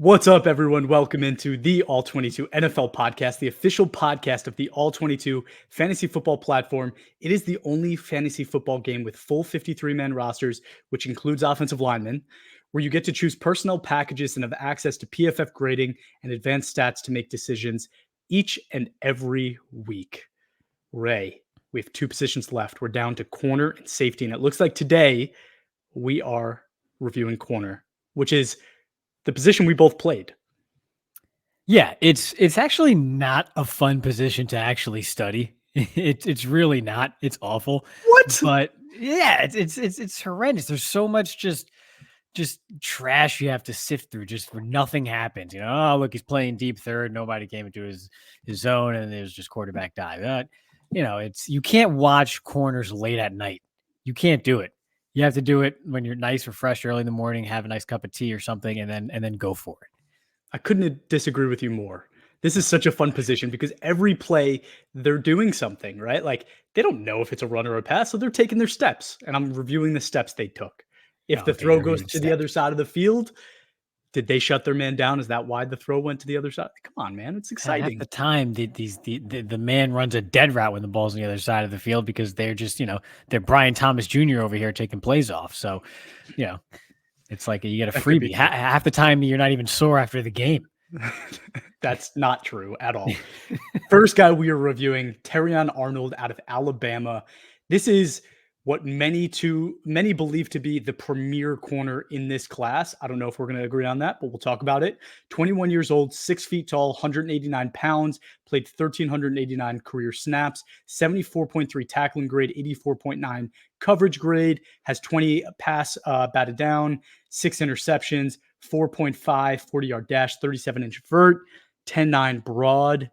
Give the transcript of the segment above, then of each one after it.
What's up, everyone? Welcome into the All 22 NFL podcast, the official podcast of the All 22 fantasy football platform. It is the only fantasy football game with full 53-man rosters, which includes offensive linemen, where you get to choose personnel packages and have access to PFF grading and advanced stats to make decisions each and every week. Ray, we have two positions left. We're down to corner and safety, and it looks like today we are reviewing corner, which is the position we both played. Yeah, it's actually not a fun position to actually study. It's really not. It's awful. What? But yeah, it's horrendous. There's so much just trash you have to sift through just where nothing happens. Oh, look, he's playing deep third. Nobody came into his zone, and there's just quarterback dive. You can't watch corners late at night. You can't do it. You have to do it when you're nice, refreshed early in the morning, have a nice cup of tea or something, and then go for it. I couldn't disagree with you more. This is such a fun position because every play they're doing something, right? Like they don't know if it's a run or a pass, so they're taking their steps, and I'm reviewing the steps they took. If the throw goes to the other side of the field, did they shut their man down? Is that why the throw went to the other side? Come on, man, it's exciting. Half the time, the man runs a dead route when the ball's on the other side of the field because they're just they're Brian Thomas Jr. over here taking plays off. So, it's like you get a freebie. Half the time, you're not even sore after the game. That's not true at all. First guy we are reviewing, Terrion Arnold out of Alabama. This is what many believe to be the premier corner in this class. I don't know if we're going to agree on that, but we'll talk about it. 21 years old, 6 feet tall, 189 pounds, played 1,389 career snaps, 74.3 tackling grade, 84.9 coverage grade, has 20 pass batted down, 6 interceptions, 4.5 40-yard dash, 37-inch vert, 10.9 broad.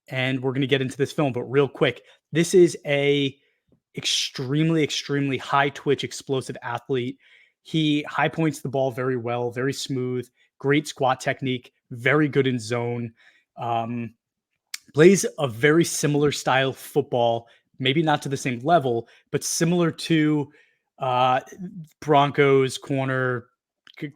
And we're going to get into this film, but real quick, this is a extremely high twitch, explosive athlete. He high points the ball very well, very smooth, great squat technique, very good in zone. Plays a very similar style football, maybe not to the same level, but similar to Broncos corner.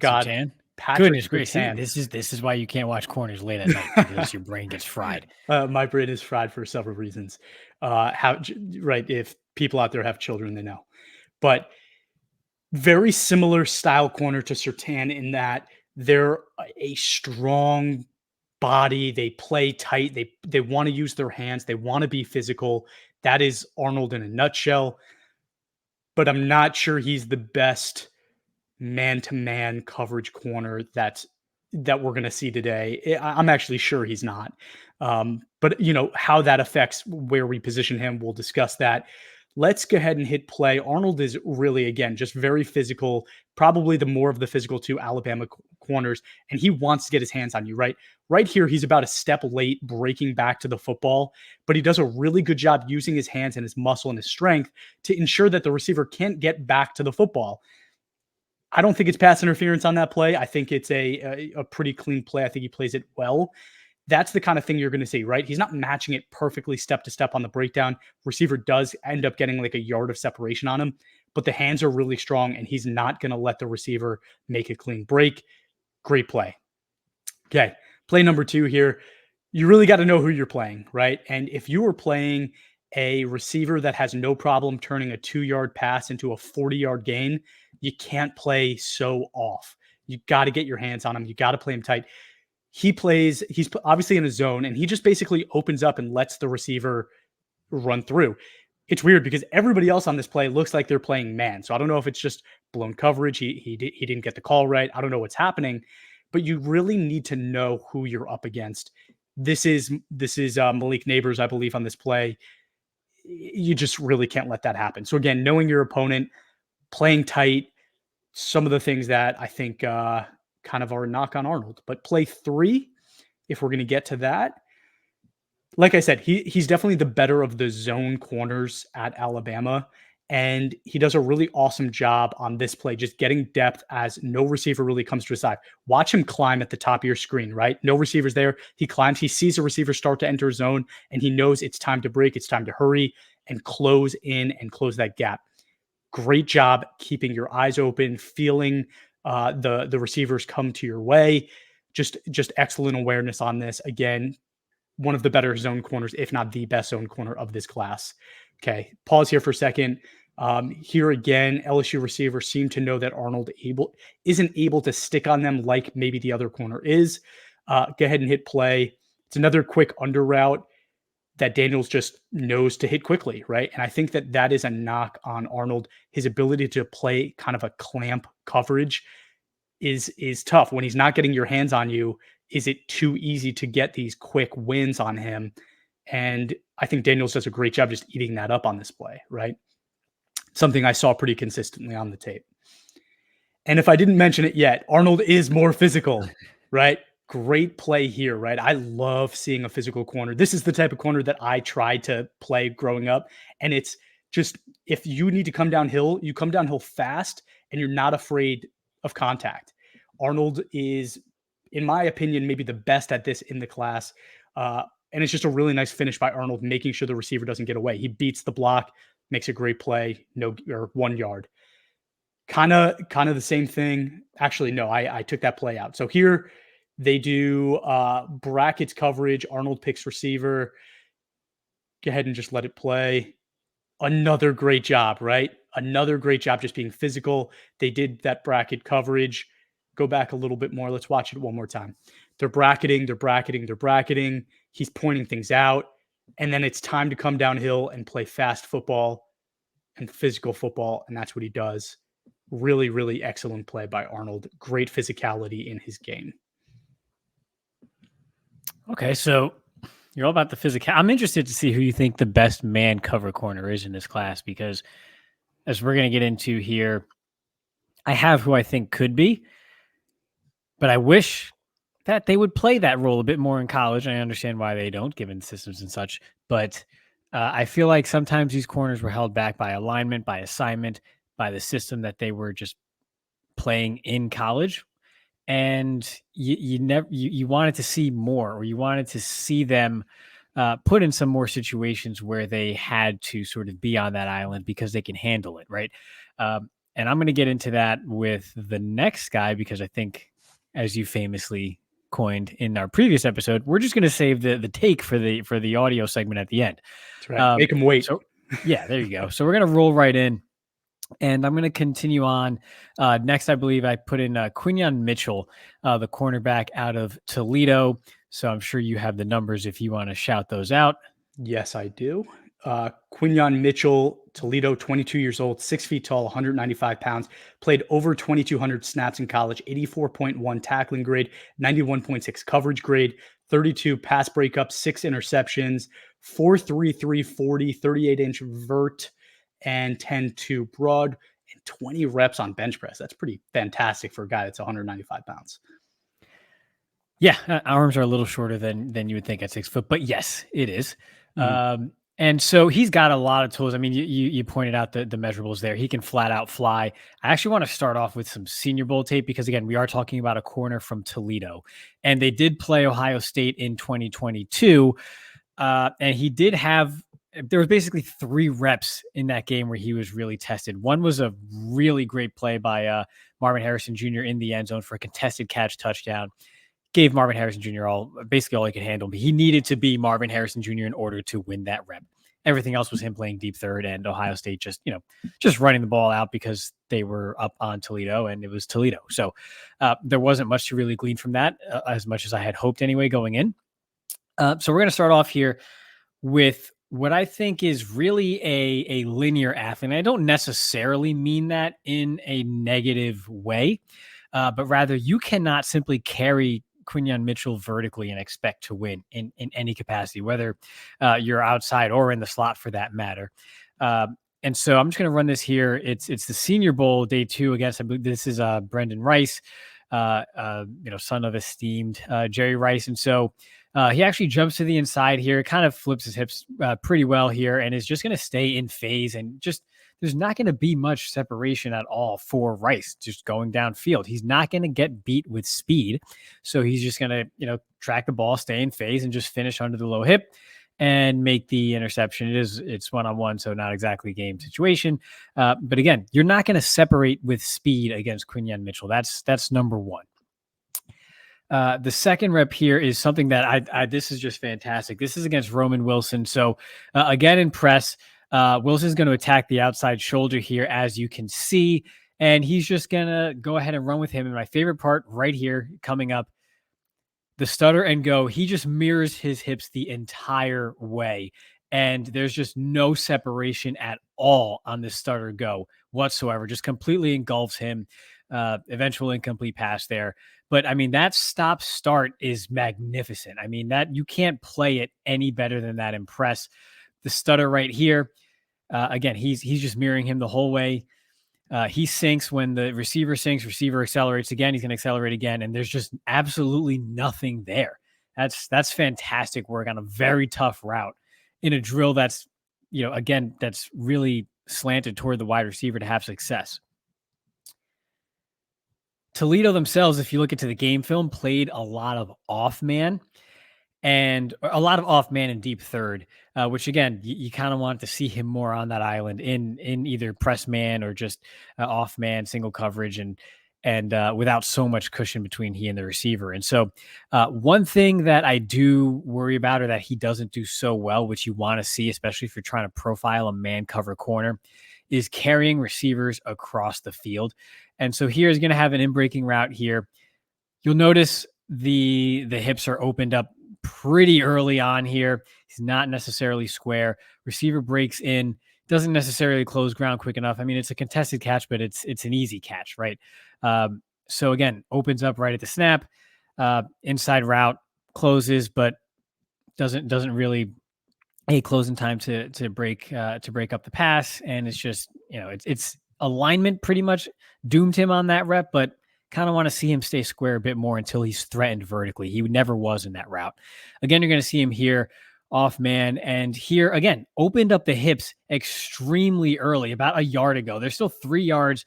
God, Surtain? Patrick Goodness gracious, Surtain. this is why you can't watch corners late at night because your brain gets fried. My brain is fried for several reasons. If people out there have children, they know. But very similar style corner to Surtain in that they're a strong body. They play tight. They want to use their hands. They want to be physical. That is Arnold in a nutshell. But I'm not sure he's the best man-to-man coverage corner that we're going to see today. I'm actually sure he's not. But how that affects where we position him, we'll discuss that. Let's go ahead and hit play. Arnold is really, again, just very physical, probably the more of the physical two Alabama corners, and he wants to get his hands on you, right? Right here, he's about a step late breaking back to the football, but he does a really good job using his hands and his muscle and his strength to ensure that the receiver can't get back to the football. I don't think it's pass interference on that play. I think it's a pretty clean play. I think he plays it well. That's the kind of thing you're going to see, right? He's not matching it perfectly step to step on the breakdown. Receiver does end up getting like a yard of separation on him, but the hands are really strong and he's not going to let the receiver make a clean break. Great play. Okay. Play number 2 here. You really got to know who you're playing, right? And if you were playing a receiver that has no problem turning a 2-yard pass into a 40-yard gain, you can't play so off. You got to get your hands on him. You got to play him tight. He's obviously in a zone and he just basically opens up and lets the receiver run through. It's weird because everybody else on this play looks like they're playing man. So I don't know if it's just blown coverage. He didn't get the call right. I don't know what's happening, but you really need to know who you're up against. This is Malik Neighbors, I believe, on this play. You just really can't let that happen. So again, knowing your opponent, playing tight, some of the things that I think kind of are a knock on Arnold. But play 3, if we're going to get to that, like I said, he's definitely the better of the zone corners at Alabama. And he does a really awesome job on this play, just getting depth as no receiver really comes to his side. Watch him climb at the top of your screen, right? No receivers there. He climbs, he sees a receiver start to enter zone, and he knows it's time to break. It's time to hurry and close in and close that gap. Great job keeping your eyes open, feeling the receivers come to your way. Just excellent awareness on this. Again, one of the better zone corners, if not the best zone corner of this class. Okay, pause here for a second. Here again, LSU receivers seem to know that Arnold isn't able to stick on them like maybe the other corner is. Go ahead and hit play. It's another quick under route that Daniels just knows to hit quickly, right? And I think that is a knock on Arnold. His ability to play kind of a clamp coverage is tough. When he's not getting your hands on you, is it too easy to get these quick wins on him? And I think Daniels does a great job just eating that up on this play, right? Something I saw pretty consistently on the tape. And if I didn't mention it yet, Arnold is more physical, right? Great play here, right? I love seeing a physical corner. This is the type of corner that I tried to play growing up. And it's just, if you need to come downhill, you come downhill fast and you're not afraid of contact. Arnold is, in my opinion, maybe the best at this in the class. And it's just a really nice finish by Arnold, making sure the receiver doesn't get away. He beats the block, makes a great play, 1 yard. Kind of the same thing. Actually, no, I took that play out. So here they do brackets coverage. Arnold picks receiver. Go ahead and just let it play. Another great job, right? Another great job just being physical. They did that bracket coverage. Go back a little bit more. Let's watch it one more time. They're bracketing. He's pointing things out. And then it's time to come downhill and play fast football and physical football. And that's what he does. Really, really excellent play by Arnold. Great physicality in his game. Okay, so you're all about the physical. I'm interested to see who you think the best man cover corner is in this class, because as we're going to get into here, I have who I think could be, but I wish that they would play that role a bit more in college. I understand why they don't, given systems and such, but I feel like sometimes these corners were held back by alignment, by assignment, by the system that they were just playing in college. And you wanted to see more, or you wanted to see them put in some more situations where they had to sort of be on that island because they can handle it, right? And I'm going to get into that with the next guy, because I think, as you famously coined in our previous episode, we're just going to save the take for the audio segment at the end. That's right. Make them wait. So, yeah, there you go. So we're going to roll right in. And I'm going to continue on. Next, I believe I put in Quinyon Mitchell, the cornerback out of Toledo. So I'm sure you have the numbers if you want to shout those out. Yes, I do. Quinyon Mitchell, Toledo, 22 years old, 6 feet tall, 195 pounds, played over 2,200 snaps in college, 84.1 tackling grade, 91.6 coverage grade, 32 pass breakups, 6 interceptions, 4.33 40, 38-inch vert, and 10-2 broad, and 20 reps on bench press. That's pretty fantastic for a guy that's 195 pounds. Yeah, arms are a little shorter than you would think at 6 foot, but yes, it is. Mm-hmm. And so he's got a lot of tools. I mean, you pointed out the measurables there. He can flat out fly. I actually want to start off with some Senior Bowl tape, because, again, we are talking about a corner from Toledo. And they did play Ohio State in 2022. And he did have – there was basically 3 reps in that game where he was really tested. One was a really great play by Marvin Harrison Jr. in the end zone for a contested catch touchdown. Gave Marvin Harrison Jr. basically all he could handle. But he needed to be Marvin Harrison Jr. in order to win that rep. Everything else was him playing deep third, and Ohio State just running the ball out because they were up on Toledo, and it was Toledo. So there wasn't much to really glean from that, as much as I had hoped anyway going in. So we're going to start off here with what I think is really a linear athlete. And I don't necessarily mean that in a negative way, but rather you cannot simply carry Quinyon Mitchell vertically and expect to win in any capacity, whether you're outside or in the slot for that matter. And so I'm just going to run this here. It's the Senior Bowl day 2 against, I believe this is Brendan Rice, son of esteemed Jerry Rice. And so he actually jumps to the inside here, kind of flips his hips pretty well here, and is just going to stay in phase, and just there's not going to be much separation at all for Rice just going downfield. He's not going to get beat with speed. So he's just going to, track the ball, stay in phase, and just finish under the low hip and make the interception. It's one-on-one, so not exactly game situation. But again, you're not going to separate with speed against Quinyon Mitchell. That's number one. The second rep here is something that this is just fantastic. This is against Roman Wilson. So again, in press, Wilson's going to attack the outside shoulder here, as you can see, and he's just going to go ahead and run with him. And my favorite part right here coming up, the stutter and go, he just mirrors his hips the entire way. And there's just no separation at all on this stutter go whatsoever. Just completely engulfs him. Eventual incomplete pass there. But I mean, that stop start is magnificent. I mean, that you can't play it any better than that in press. The stutter right here, again, he's just mirroring him the whole way. He sinks when the receiver sinks, receiver accelerates again. He's going to accelerate again. And there's just absolutely nothing there. That's fantastic work on a very tough route in a drill that's, again, that's really slanted toward the wide receiver to have success. Toledo themselves, if you look into the game film, played a lot of off man and in deep third, which again, you kind of want to see him more on that island in either press man or just off man single coverage and without so much cushion between he and the receiver. And so one thing that I do worry about, or that he doesn't do so well, which you want to see, especially if you're trying to profile a man cover corner, is carrying receivers across the field. And so here is going to have an in-breaking route here. You'll notice the hips are opened up pretty early on here. He's not necessarily square. Receiver breaks in, doesn't necessarily close ground quick enough. I mean, it's a contested catch, but it's an easy catch, right? So again, opens up right at the snap, inside route, closes, but doesn't really close in time to break up the pass. And it's just, it's alignment pretty much doomed him on that rep, but kind of want to see him stay square a bit more until he's threatened vertically. He never was in that route. Again, you're going to see him here off man, and here again, opened up the hips extremely early, about a yard ago. There's still 3 yards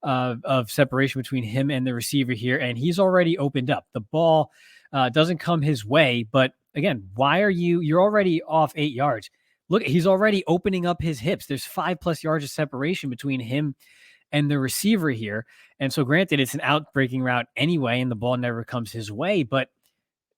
of separation between him and the receiver here, and he's already opened up. The ball doesn't come his way, but again, you're already off 8 yards. Look, he's already opening up his hips. There's 5+ yards of separation between him and the receiver here. And so granted, it's an outbreaking route anyway, and the ball never comes his way, but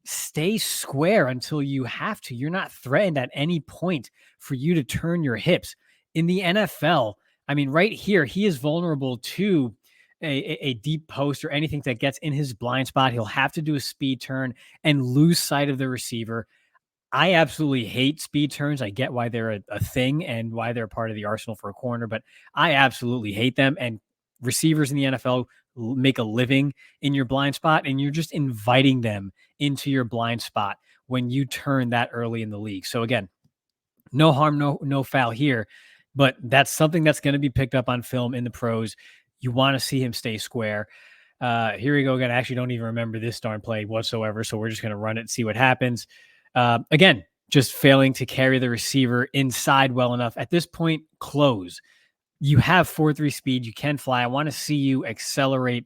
stay square until you have to. You're not threatened at any point for you to turn your hips. In the NFL, I mean, right here, he is vulnerable to a deep post or anything that gets in his blind spot. He'll have to do a speed turn and lose sight of the receiver. I absolutely hate speed turns. I get why they're a thing and why they're part of the arsenal for a corner, but I absolutely hate them. And receivers in the NFL make a living in your blind spot, and you're just inviting them into your blind spot when you turn that early in the league. So again, no harm, no foul here, but that's something that's going to be picked up on film in the pros. You want to see him stay square. Here we go again. I actually don't even remember this darn play whatsoever, so we're just going to run it and see what happens. Again, just failing to carry the receiver inside well enough. At this point, close. You have 4.3 speed. You can fly. I want to see you accelerate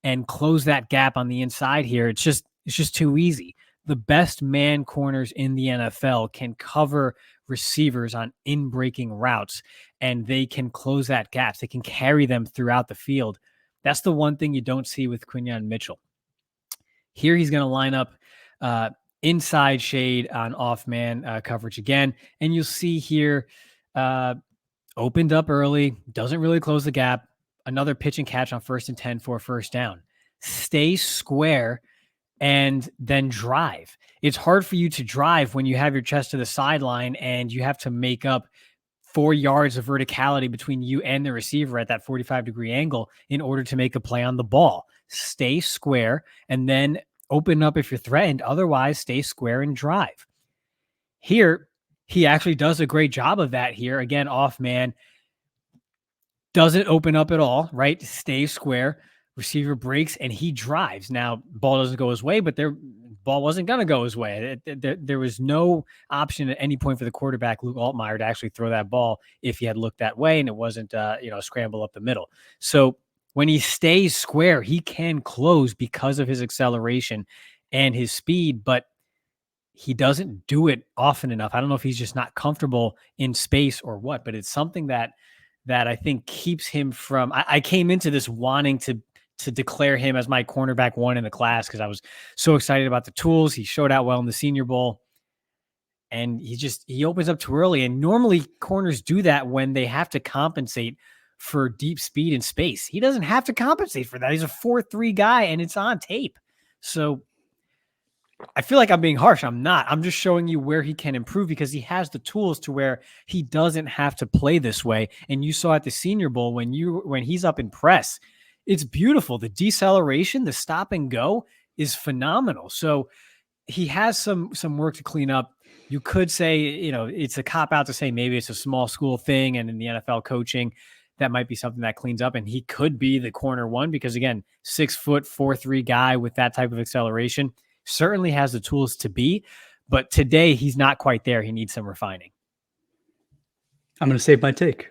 and close that gap on the inside here. It's just too easy. The best man corners in the NFL can cover receivers on in-breaking routes, and they can close that gap. They can carry them throughout the field. That's the one thing you don't see with Quinyon Mitchell. Here he's going to line up inside shade on off-man coverage again, and you'll see here opened up early, doesn't really close the gap. Another pitch and catch on 1st and 10 for a first down. Stay square and then drive. It's hard for you to drive when you have your chest to the sideline and you have to make up 4 yards of verticality between you and the receiver at that 45-degree angle in order to make a play on the ball. Stay square and then open up if you're threatened. Otherwise, stay square and drive. Here, he actually does a great job of that here. Again, off man. Doesn't open up at all, right? Stays square. Receiver breaks and he drives. Now, ball doesn't go his way, but ball wasn't going to go his way. There was no option at any point for the quarterback, Luke Altmaier, to actually throw that ball if he had looked that way and it wasn't a scramble up the middle. So when he stays square, he can close because of his acceleration and his speed, but he doesn't do it often enough. I don't know if he's just not comfortable in space or what, but it's something that I think keeps him from. I came into this wanting to to declare him as my cornerback one in the class because I was so excited about the tools. He showed out well in the Senior Bowl. And he opens up too early. And normally corners do that when they have to compensate for deep speed and space. He doesn't have to compensate for that. He's a 4.3 guy and it's on tape. So I feel like I'm being harsh. I'm not. I'm just showing you where he can improve because he has the tools to where he doesn't have to play this way. And you saw at the Senior Bowl when he's up in press, it's beautiful. The deceleration, the stop and go is phenomenal. So he has some work to clean up. You could say, it's a cop out to say maybe it's a small school thing, and in the NFL coaching, that might be something that cleans up, and he could be the corner one because, again, 6 foot 4.3 guy with that type of acceleration certainly has the tools to be, but today he's not quite there. He needs some refining. I'm going to save my take.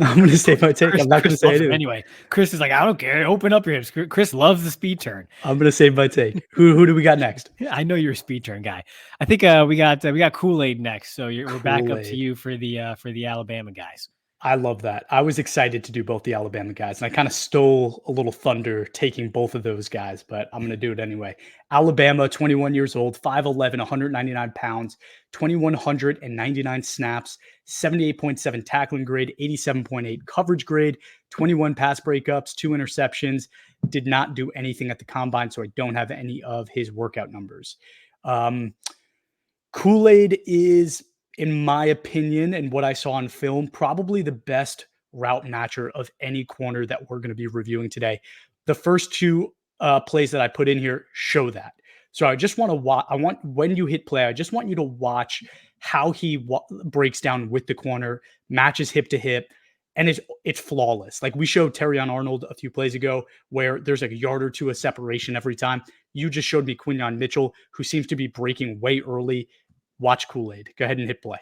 I'm going to save my take. I'm not going to say anything. Anyway, Chris is like, I don't care. Open up your hips. Chris loves the speed turn. I'm going to save my take. Who do we got next? I know you're a speed turn guy. I think we got Kool-Aid next. So we're back up to you for the Alabama guys. I love that. I was excited to do both the Alabama guys, and I kind of stole a little thunder taking both of those guys, but I'm going to do it anyway. Alabama, 21 years old, 5'11", 199 pounds, 2,199 snaps, 78.7 tackling grade, 87.8 coverage grade, 21 pass breakups, 2 interceptions. Did not do anything at the combine, so I don't have any of his workout numbers. Kool-Aid is, in my opinion, and what I saw on film, probably the best route matcher of any corner that we're going to be reviewing today. The first 2 plays that I put in here show that. So I just want to watch. When you hit play, I just want you to watch how he breaks down with the corner, matches hip to hip, and it's flawless. Like we showed Terrion Arnold a few plays ago, where there's like a yard or 2 of separation every time. You just showed me Quinyon Mitchell, who seems to be breaking way early. Watch Kool-Aid. Go ahead and hit play.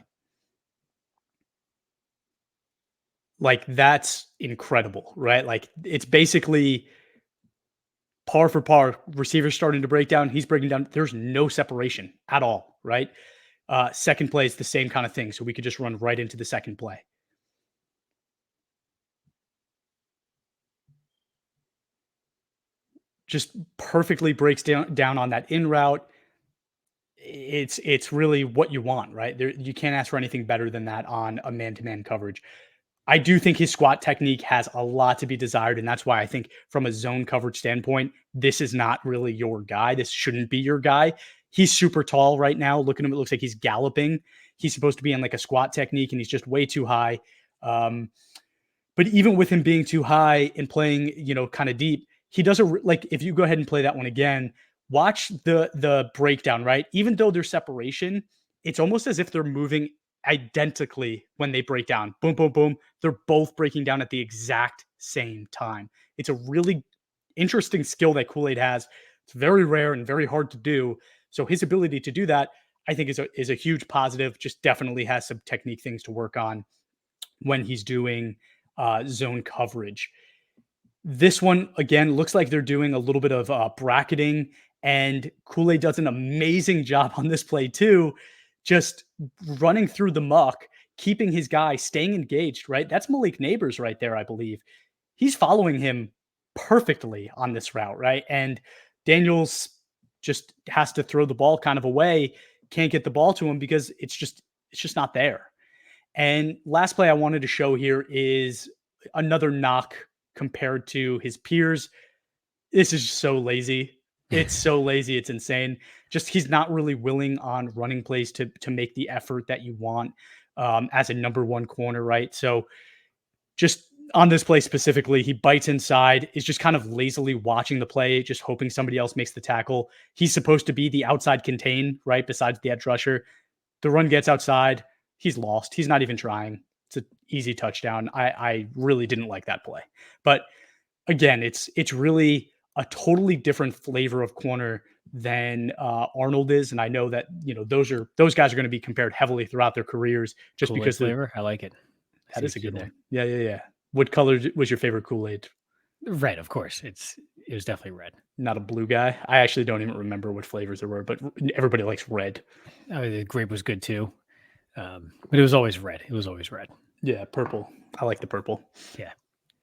Like, that's incredible, right? Like, it's basically par for par. Receivers starting to break down. He's breaking down. There's no separation at all, right? Second play is the same kind of thing. So we could just run right into the second play. Just perfectly breaks down on that in route. It's really what you want, right? You can't ask for anything better than that on a man-to-man coverage. I do think his squat technique has a lot to be desired, and that's why I think from a zone coverage standpoint, this is not really your guy. This shouldn't be your guy. He's super tall right now. Look at him. It looks like he's galloping. He's supposed to be in like a squat technique, and he's just way too high. But even with him being too high and playing, kind of deep, he doesn't like, if you go ahead and play that one again, watch the breakdown, right? Even though there's separation, it's almost as if they're moving identically when they break down. Boom, boom, boom. They're both breaking down at the exact same time. It's a really interesting skill that Kool-Aid has. It's very rare and very hard to do. So his ability to do that, I think, is a huge positive. Just definitely has some technique things to work on when he's doing zone coverage. This one, again, looks like they're doing a little bit of bracketing, and Kool-Aid does an amazing job on this play too, just running through the muck, keeping his guy, staying engaged, right? That's Malik Neighbors right there, I believe. He's following him perfectly on this route, right? And Daniels just has to throw the ball kind of away, can't get the ball to him because it's just not there. And last play I wanted to show here is another knock compared to his peers. This is so lazy. It's so lazy. It's insane. Just he's not really willing on running plays to make the effort that you want as a number one corner, right? So just on this play specifically, he bites inside, is just kind of lazily watching the play, just hoping somebody else makes the tackle. He's supposed to be the outside contain, right, besides the edge rusher. The run gets outside. He's lost. He's not even trying. It's an easy touchdown. I really didn't like that play. But again, it's really a totally different flavor of corner than Arnold is. And I know that, those guys are going to be compared heavily throughout their careers just Kool-Aid because flavor. I like it. That is a good one. Yeah. What color was your favorite Kool-Aid? Red, of course. It was definitely red. Not a blue guy. I actually don't even remember what flavors there were, but everybody likes red. The grape was good too. But it was always red. Yeah, purple. I like the purple. Yeah.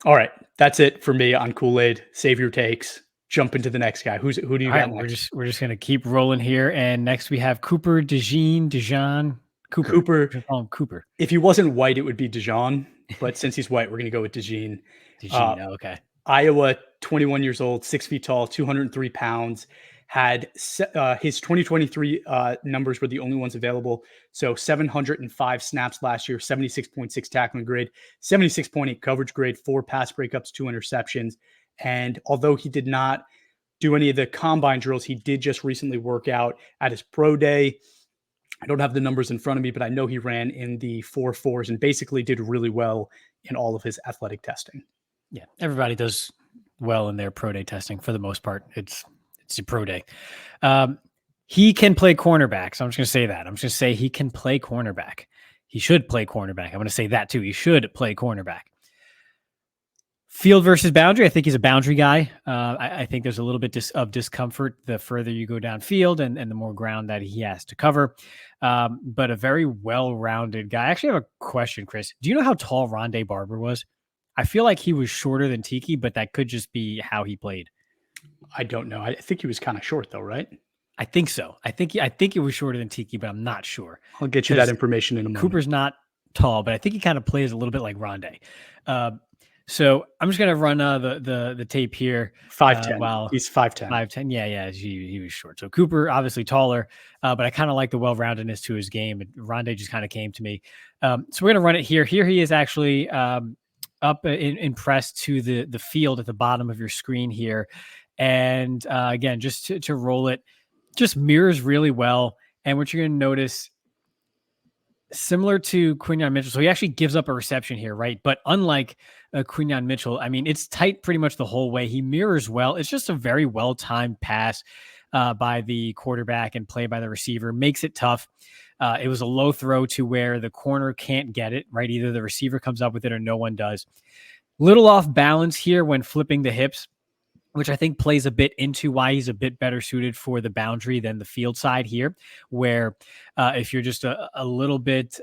All right, that's it for me on Kool-Aid. Save your takes. Jump into the next guy. Who do you All got right, next? we're just gonna keep rolling here, and next we have Cooper, Dejean, Cooper. Cooper. Just call him Cooper. If he wasn't white, it would be Dejean, but since he's white, we're gonna go with Dejean. Uh, Dejean. Oh, okay. Iowa, 21 years old, 6 feet tall, 203 pounds. Had his 2023 numbers were the only ones available. So 705 snaps last year, 76.6 tackling grade, 76.8 coverage grade, 4 pass breakups, 2 interceptions. And although he did not do any of the combine drills, he did just recently work out at his pro day. I don't have the numbers in front of me, but I know he ran in the 4.4s and basically did really well in all of his athletic testing. Yeah, everybody does well in their pro day testing for the most part. It's a pro day. He can play cornerback. So I'm just going to say that. I'm just going to say he can play cornerback. He should play cornerback. I'm going to say that too. He should play cornerback. Field versus boundary. I think he's a boundary guy. I think there's a little bit of discomfort the further you go downfield and the more ground that he has to cover. But a very well-rounded guy. I actually have a question, Chris. Do you know how tall Rondé Barber was? I feel like he was shorter than Tiki, but that could just be how he played. I don't know. I think he was kind of short though, right? I think so. I think it was shorter than Tiki, but I'm not sure. I'll get you that information in a moment. Cooper's not tall, but I think he kind of plays a little bit like Rondé. So I'm just gonna run the tape here. 5'10". He's 5'10". 5'10". Yeah. He was short. So Cooper obviously taller, but I kind of like the well-roundedness to his game. Rondé just kind of came to me. So we're gonna run it here. Here he is actually up in press to the field at the bottom of your screen here, and again, just to roll it, just mirrors really well. And what you're gonna notice, similar to Quinyon Mitchell, so he actually gives up a reception here, right? But unlike Quinyon Mitchell, I mean, it's tight pretty much the whole way. He mirrors well. It's just a very well-timed pass by the quarterback and play by the receiver. Makes it tough. It was a low throw to where the corner can't get it, right? Either the receiver comes up with it or no one does. Little off balance here when flipping the hips, which I think plays a bit into why he's a bit better suited for the boundary than the field side here, where if you're just a little bit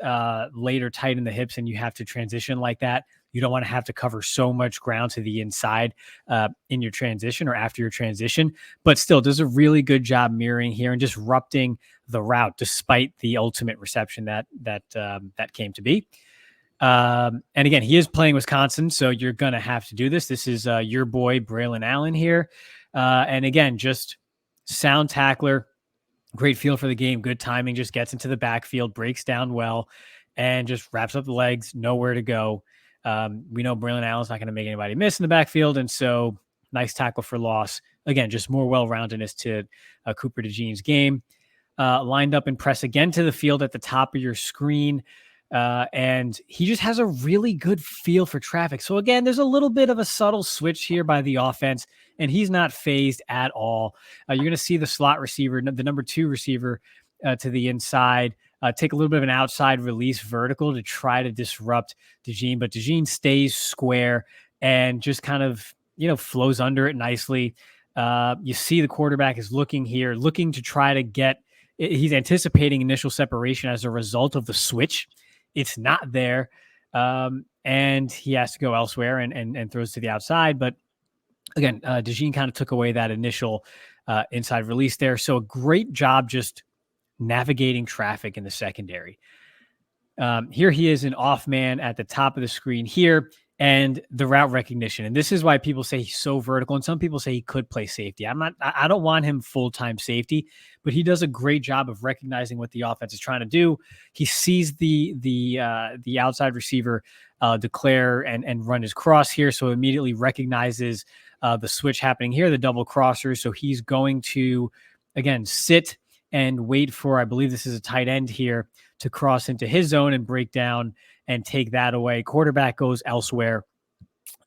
later tight in the hips and you have to transition like that, you don't want to have to cover so much ground to the inside in your transition or after your transition, but still does a really good job mirroring here and disrupting the route despite the ultimate reception that came to be. And again, he is playing Wisconsin, so you're going to have to do this. This is your boy, Braylon Allen here. And again, just sound tackler, great feel for the game, good timing, just gets into the backfield, breaks down well, and just wraps up the legs, nowhere to go. We know Braylon Allen's not going to make anybody miss in the backfield, and so nice tackle for loss. Again, just more well-roundedness to Cooper Dejean's game. Lined up and press again to the field at the top of your screen. And he just has a really good feel for traffic. So again, there's a little bit of a subtle switch here by the offense, and he's not phased at all. You're going to see the slot receiver, the number 2 receiver to the inside, take a little bit of an outside release vertical to try to disrupt Dejean, but Dejean stays square and just kind of, flows under it nicely. You see the quarterback is looking to try to get, he's anticipating initial separation as a result of the switch. It's not there, and he has to go elsewhere and throws to the outside. But again, Dejean kind of took away that initial inside release there. So a great job just navigating traffic in the secondary. Here he is in off man at the top of the screen here, and the route recognition. And this is why people say he's so vertical. And some people say he could play safety. I don't want him full-time safety, but he does a great job of recognizing what the offense is trying to do. He sees the outside receiver declare and run his cross here. So immediately recognizes the switch happening here, the double crossers. So he's going to, again, sit and wait for, I believe this is a tight end here, to cross into his zone and break down and take that away. Quarterback goes elsewhere.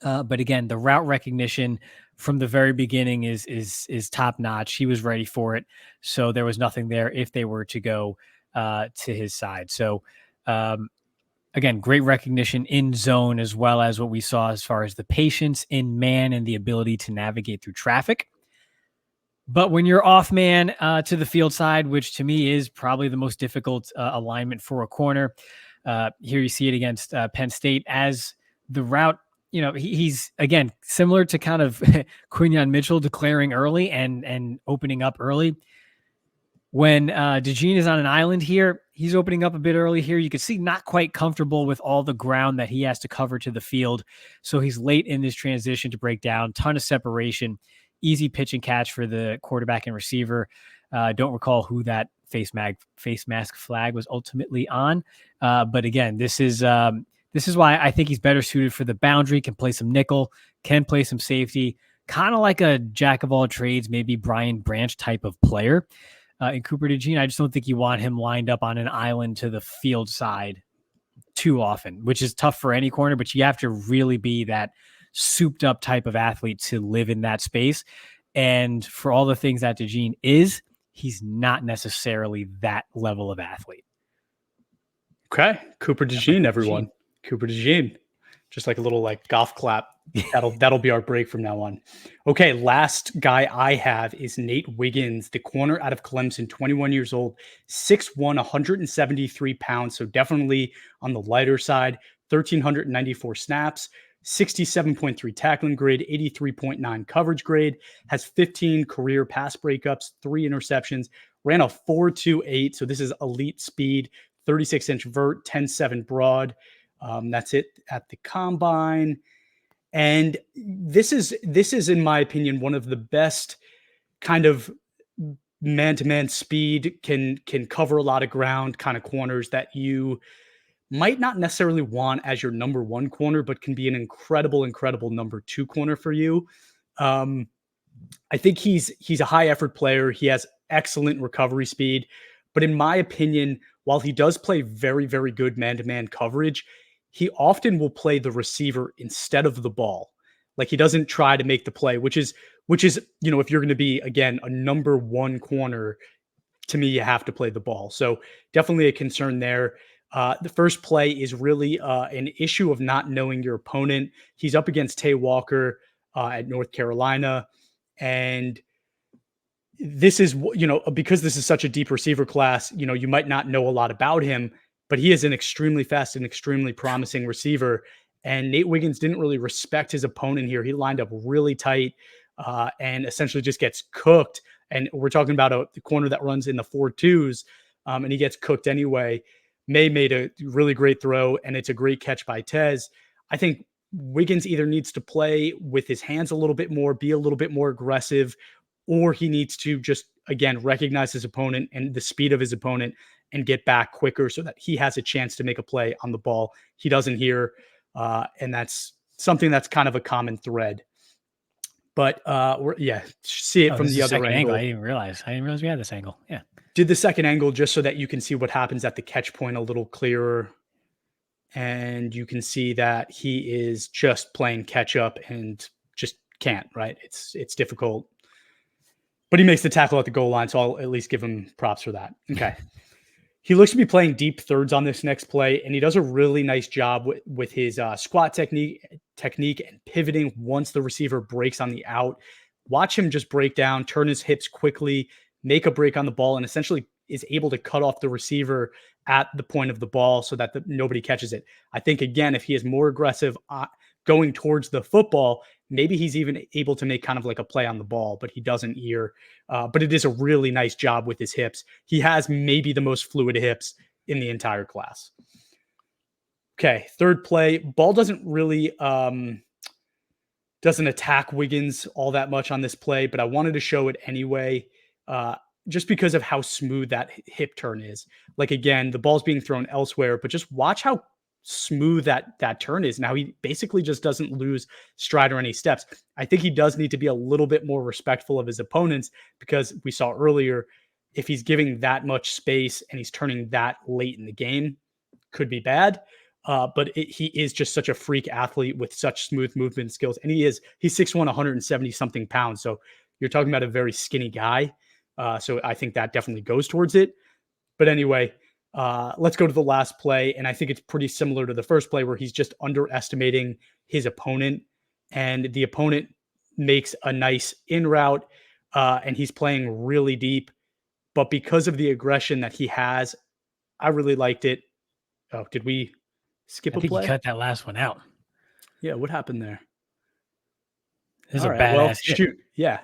But again, the route recognition from the very beginning is top notch. He was ready for it. So there was nothing there if they were to go to his side. So again, great recognition in zone, as well as what we saw as far as the patience in man and the ability to navigate through traffic. But when you're off man to the field side, which to me is probably the most difficult alignment for a corner, here you see it against Penn State, as the route he's again similar to kind of Quinyon Mitchell declaring early and opening up early. When Dejean is on an island here, he's opening up a bit early here. You can see not quite comfortable with all the ground that he has to cover to the field. So he's late in this transition to break down, ton of separation, easy pitch and catch for the quarterback and receiver. Don't recall who that face mask flag was ultimately on. But again, this is why I think he's better suited for the boundary, can play some nickel, can play some safety, kind of like a jack of all trades, maybe Brian Branch type of player. In Cooper Dejean, I just don't think you want him lined up on an island to the field side too often, which is tough for any corner, but you have to really be that souped up type of athlete to live in that space. And for all the things that Dejean is, he's not necessarily that level of athlete. Okay. Cooper Dejean, everyone. Cooper Dejean. Just like a little like golf clap. That'll be our break from now on. Okay, last guy I have is Nate Wiggins, the corner out of Clemson, 21 years old, 6'1", 173 pounds. So definitely on the lighter side, 1,394 snaps, 67.3 tackling grade, 83.9 coverage grade, has 15 career pass breakups, 3 interceptions, ran a 4.28. So this is elite speed, 36-inch vert, 10.7 broad. That's it at the combine. And this is, in my opinion, one of the best kind of man-to-man speed, can cover a lot of ground kind of corners that you might not necessarily want as your number one corner, but can be an incredible number two corner for you. I think he's a high effort player. He has excellent recovery speed, but in my opinion, while he does play very, very good man-to-man coverage, he often will play the receiver instead of the ball. Like he doesn't try to make the play, which is, if you're going to be, again, a number one corner, to me, you have to play the ball. So definitely a concern there. The first play is really an issue of not knowing your opponent. He's up against Tay Walker at North Carolina. And this is, because this is such a deep receiver class, you might not know a lot about him, but he is an extremely fast and extremely promising receiver. And Nate Wiggins didn't really respect his opponent here. He lined up really tight and essentially just gets cooked. And we're talking about the corner that runs in the 4.2s, and he gets cooked anyway. May made a really great throw, and it's a great catch by Tez. I think Wiggins either needs to play with his hands a little bit more, be a little bit more aggressive, or he needs to just, again, recognize his opponent and the speed of his opponent and get back quicker so that he has a chance to make a play on the ball. He doesn't here, and that's something that's kind of a common thread. But see it from the other angle. I didn't realize we had this angle. Yeah. Did the second angle just so that you can see what happens at the catch point a little clearer. And you can see that he is just playing catch up and just can't, right? It's difficult. But he makes the tackle at the goal line, so I'll at least give him props for that. Okay. He looks to be playing deep thirds on this next play, and he does a really nice job with his squat technique and pivoting once the receiver breaks on the out. Watch him just break down, turn his hips quickly, make a break on the ball, and essentially is able to cut off the receiver at the point of the ball so that nobody catches it. I think, again, if he is more aggressive going towards the football, maybe he's even able to make kind of like a play on the ball, but he doesn't here. But it is a really nice job with his hips. He has maybe the most fluid hips in the entire class. Okay, third play. Ball doesn't really doesn't attack Wiggins all that much on this play, but I wanted to show it anyway, just because of how smooth that hip turn is. Like, again, the ball's being thrown elsewhere, but just watch how smooth that turn is. Now he basically just doesn't lose stride or any steps. I think he does need to be a little bit more respectful of his opponents, because we saw earlier, if he's giving that much space and he's turning that late in the game, could be bad. But he is just such a freak athlete with such smooth movement skills. And he's 6'1", 170 something pounds. So you're talking about a very skinny guy. So I think that definitely goes towards it. But anyway, let's go to the last play. And I think it's pretty similar to the first play, where he's just underestimating his opponent, and the opponent makes a nice in route, and he's playing really deep. But because of the aggression that he has, I really liked it. Oh, did we skip a play? I think you cut that last one out. Yeah, what happened there? This is All a right, well, badass hit. shoot. Yeah.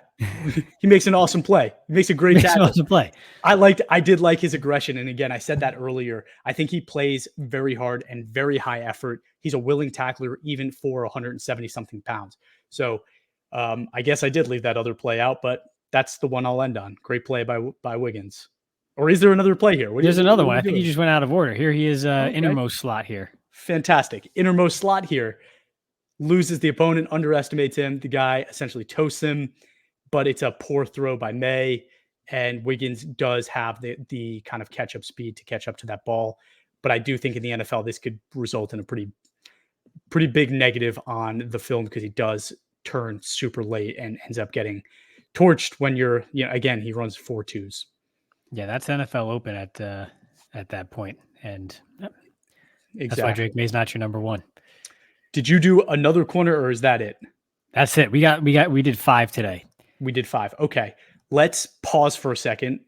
He makes an awesome play. He makes a great Makes an tackle. awesome play. I did like his aggression, and again, I said that earlier. I think he plays very hard and very high effort. He's a willing tackler, even for 170 something pounds. So, I guess I did leave that other play out, but that's the one I'll end on. Great play by Wiggins. Or is there another play here? There's another What are one. we I think you doing? just went out of order. Here he is, Okay, innermost slot here. fantastic. Innermost slot here. Loses the opponent, underestimates him. The guy essentially toasts him, but it's a poor throw by May. And Wiggins does have the kind of catch up speed to catch up to that ball. But I do think in the NFL, this could result in a pretty big negative on the film because he does turn super late and ends up getting torched when again, he runs 4.2s. Yeah, that's NFL open at that point, and Exactly. that's why Drake May's not your number one. Did you do another corner or is that it? That's it. We did 5 today. We did 5. Okay. Let's pause for a second.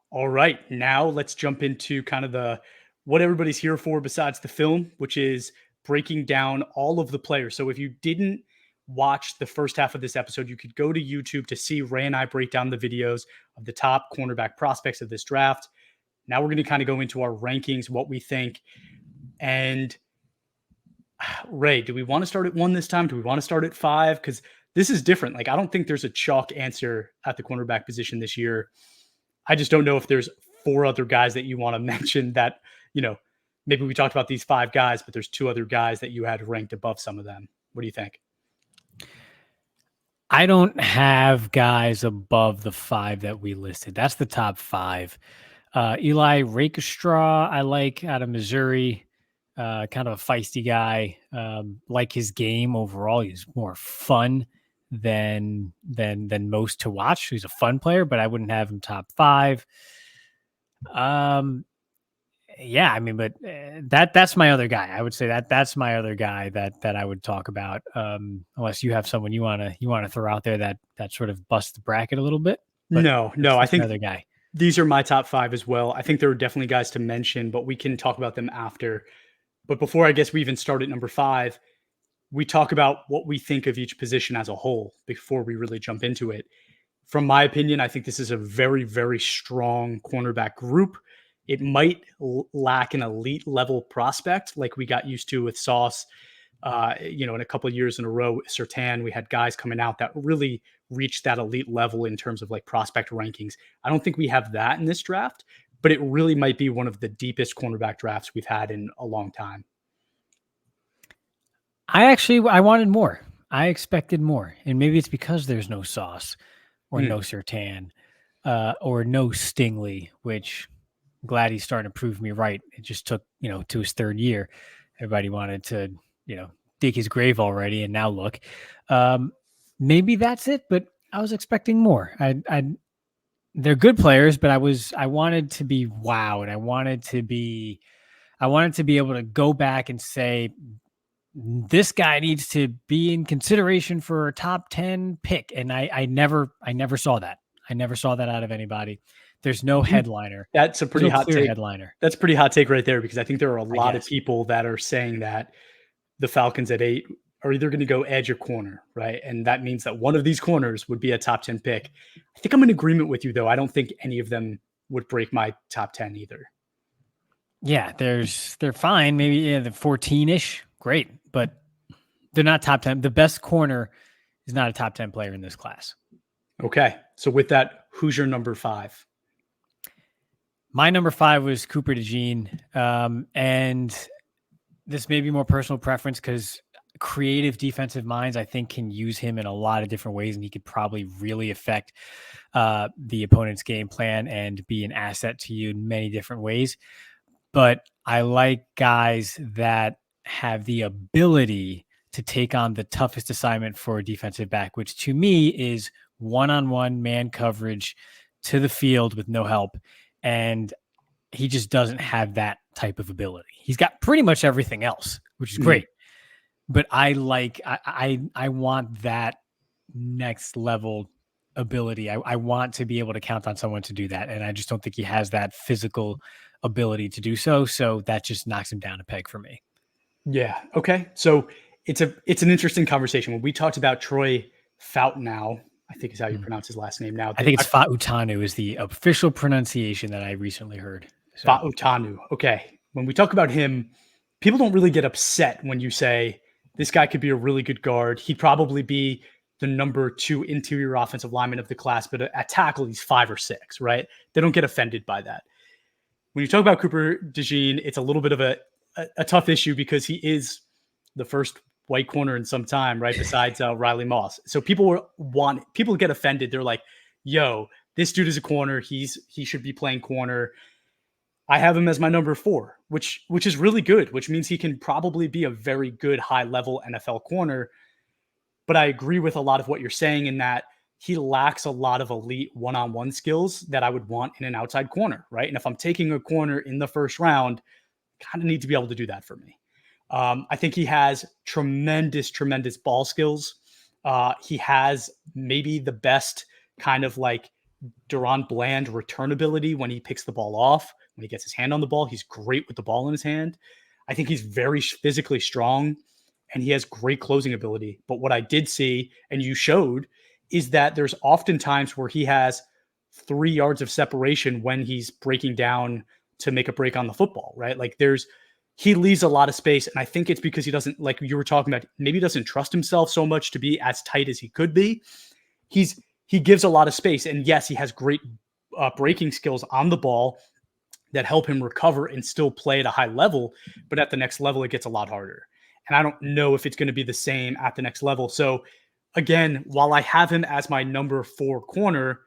All right. Now let's jump into kind of what everybody's here for besides the film, which is breaking down all of the players. So if you didn't watch the first half of this episode, you could go to YouTube to see Ray and I break down the videos of the top cornerback prospects of this draft. Now we're going to kind of go into our rankings, what we think. And Ray, do we want to start at 1 this time? Do we want to start at 5? Because this is different. Like, I don't think there's a chalk answer at the cornerback position this year. I just don't know if there's 4 other guys that you want to mention that, maybe we talked about these 5 guys, but there's 2 other guys that you had ranked above some of them. What do you think? I don't have guys above the 5 that we listed. That's the top 5. Eli Rakestraw, I like, out of Missouri. Kind of a feisty guy. Like his game overall. He's more fun than most to watch. He's a fun player, but I wouldn't have him top 5. Yeah, I mean, but that's my other guy. I would say that's my other guy that I would talk about. Unless you have someone you wanna throw out there that sort of busts the bracket a little bit. But No, I think another guy. These are my top 5 as well. I think there are definitely guys to mention, but we can talk about them after. But before I guess we even start at number 5, we talk about what we think of each position as a whole before we really jump into it. From my opinion, I think this is a very, very strong cornerback group. It might lack an elite level prospect like we got used to with Sauce. In a couple of years in a row, Surtain, we had guys coming out that really reached that elite level in terms of like prospect rankings. I don't think we have that in this draft, but it really might be one of the deepest cornerback drafts we've had in a long time. I wanted more. I expected more. And maybe it's because there's no Sauce or no Surtain or no Stingley, which I'm glad he's starting to prove me right. It just took, to his 3rd year. Everybody wanted to, dig his grave already. And now look, maybe that's it, but I was expecting more. They're good players, but I wanted to be wowed. I wanted to be able to go back and say, this guy needs to be in consideration for a top 10 pick. And I never saw that. I never saw that out of anybody. There's no headliner. That's a pretty hot take. Headliner. That's a pretty hot take right there, because I think there are a lot of people that are saying that the Falcons at 8 are either going to go edge or corner, right? And that means that one of these corners would be a top 10 pick. I think I'm in agreement with you, though. I don't think any of them would break my top 10 either. Yeah, they're fine. Maybe the 14-ish, great, but they're not top 10. The best corner is not a top 10 player in this class. Okay, so with that, who's your number 5? My number 5 was Cooper Dejean, and this may be more personal preference because creative defensive minds, I think, can use him in a lot of different ways, and he could probably really affect the opponent's game plan and be an asset to you in many different ways. But I like guys that have the ability to take on the toughest assignment for a defensive back, which to me is one-on-one man coverage to the field with no help. And he just doesn't have that type of ability. He's got pretty much everything else, which is great. But I want that next level ability. I want to be able to count on someone to do that. And I just don't think he has that physical ability to do so. So that just knocks him down a peg for me. Yeah. Okay. So it's an interesting conversation. When we talked about Troy Foutnow, I think is how you pronounce his last name now. I think it's Fa'utanu is the official pronunciation that I recently heard. So. Fa'utanu. Okay. When we talk about him, people don't really get upset when you say this guy could be a really good guard. He'd probably be the number 2 interior offensive lineman of the class, but at tackle, he's 5 or 6, right? They don't get offended by that. When you talk about Cooper Dejean, it's a little bit of a tough issue because he is the first white corner in some time, right? Besides Riley Moss. So people get offended. They're like, yo, this dude is a corner. He should be playing corner. I have him as my number 4, which is really good, which means he can probably be a very good high-level NFL corner. But I agree with a lot of what you're saying in that he lacks a lot of elite one-on-one skills that I would want in an outside corner, right? And if I'm taking a corner in the first round, kind of need to be able to do that for me. I think he has tremendous ball skills. He has maybe the best kind of like Deron Bland return ability when he picks the ball off. When he gets his hand on the ball, he's great with the ball in his hand. I think he's very physically strong and he has great closing ability. But what I did see, and you showed, is that there's often times where he has 3 yards of separation when he's breaking down to make a break on the football, right? Like he leaves a lot of space. And I think it's because he doesn't, like you were talking about, maybe doesn't trust himself so much to be as tight as he could be. He gives a lot of space. And yes, he has great breaking skills on the ball that help him recover and still play at a high level. But at the next level, it gets a lot harder. And I don't know if it's going to be the same at the next level. So again, while I have him as my number 4 corner,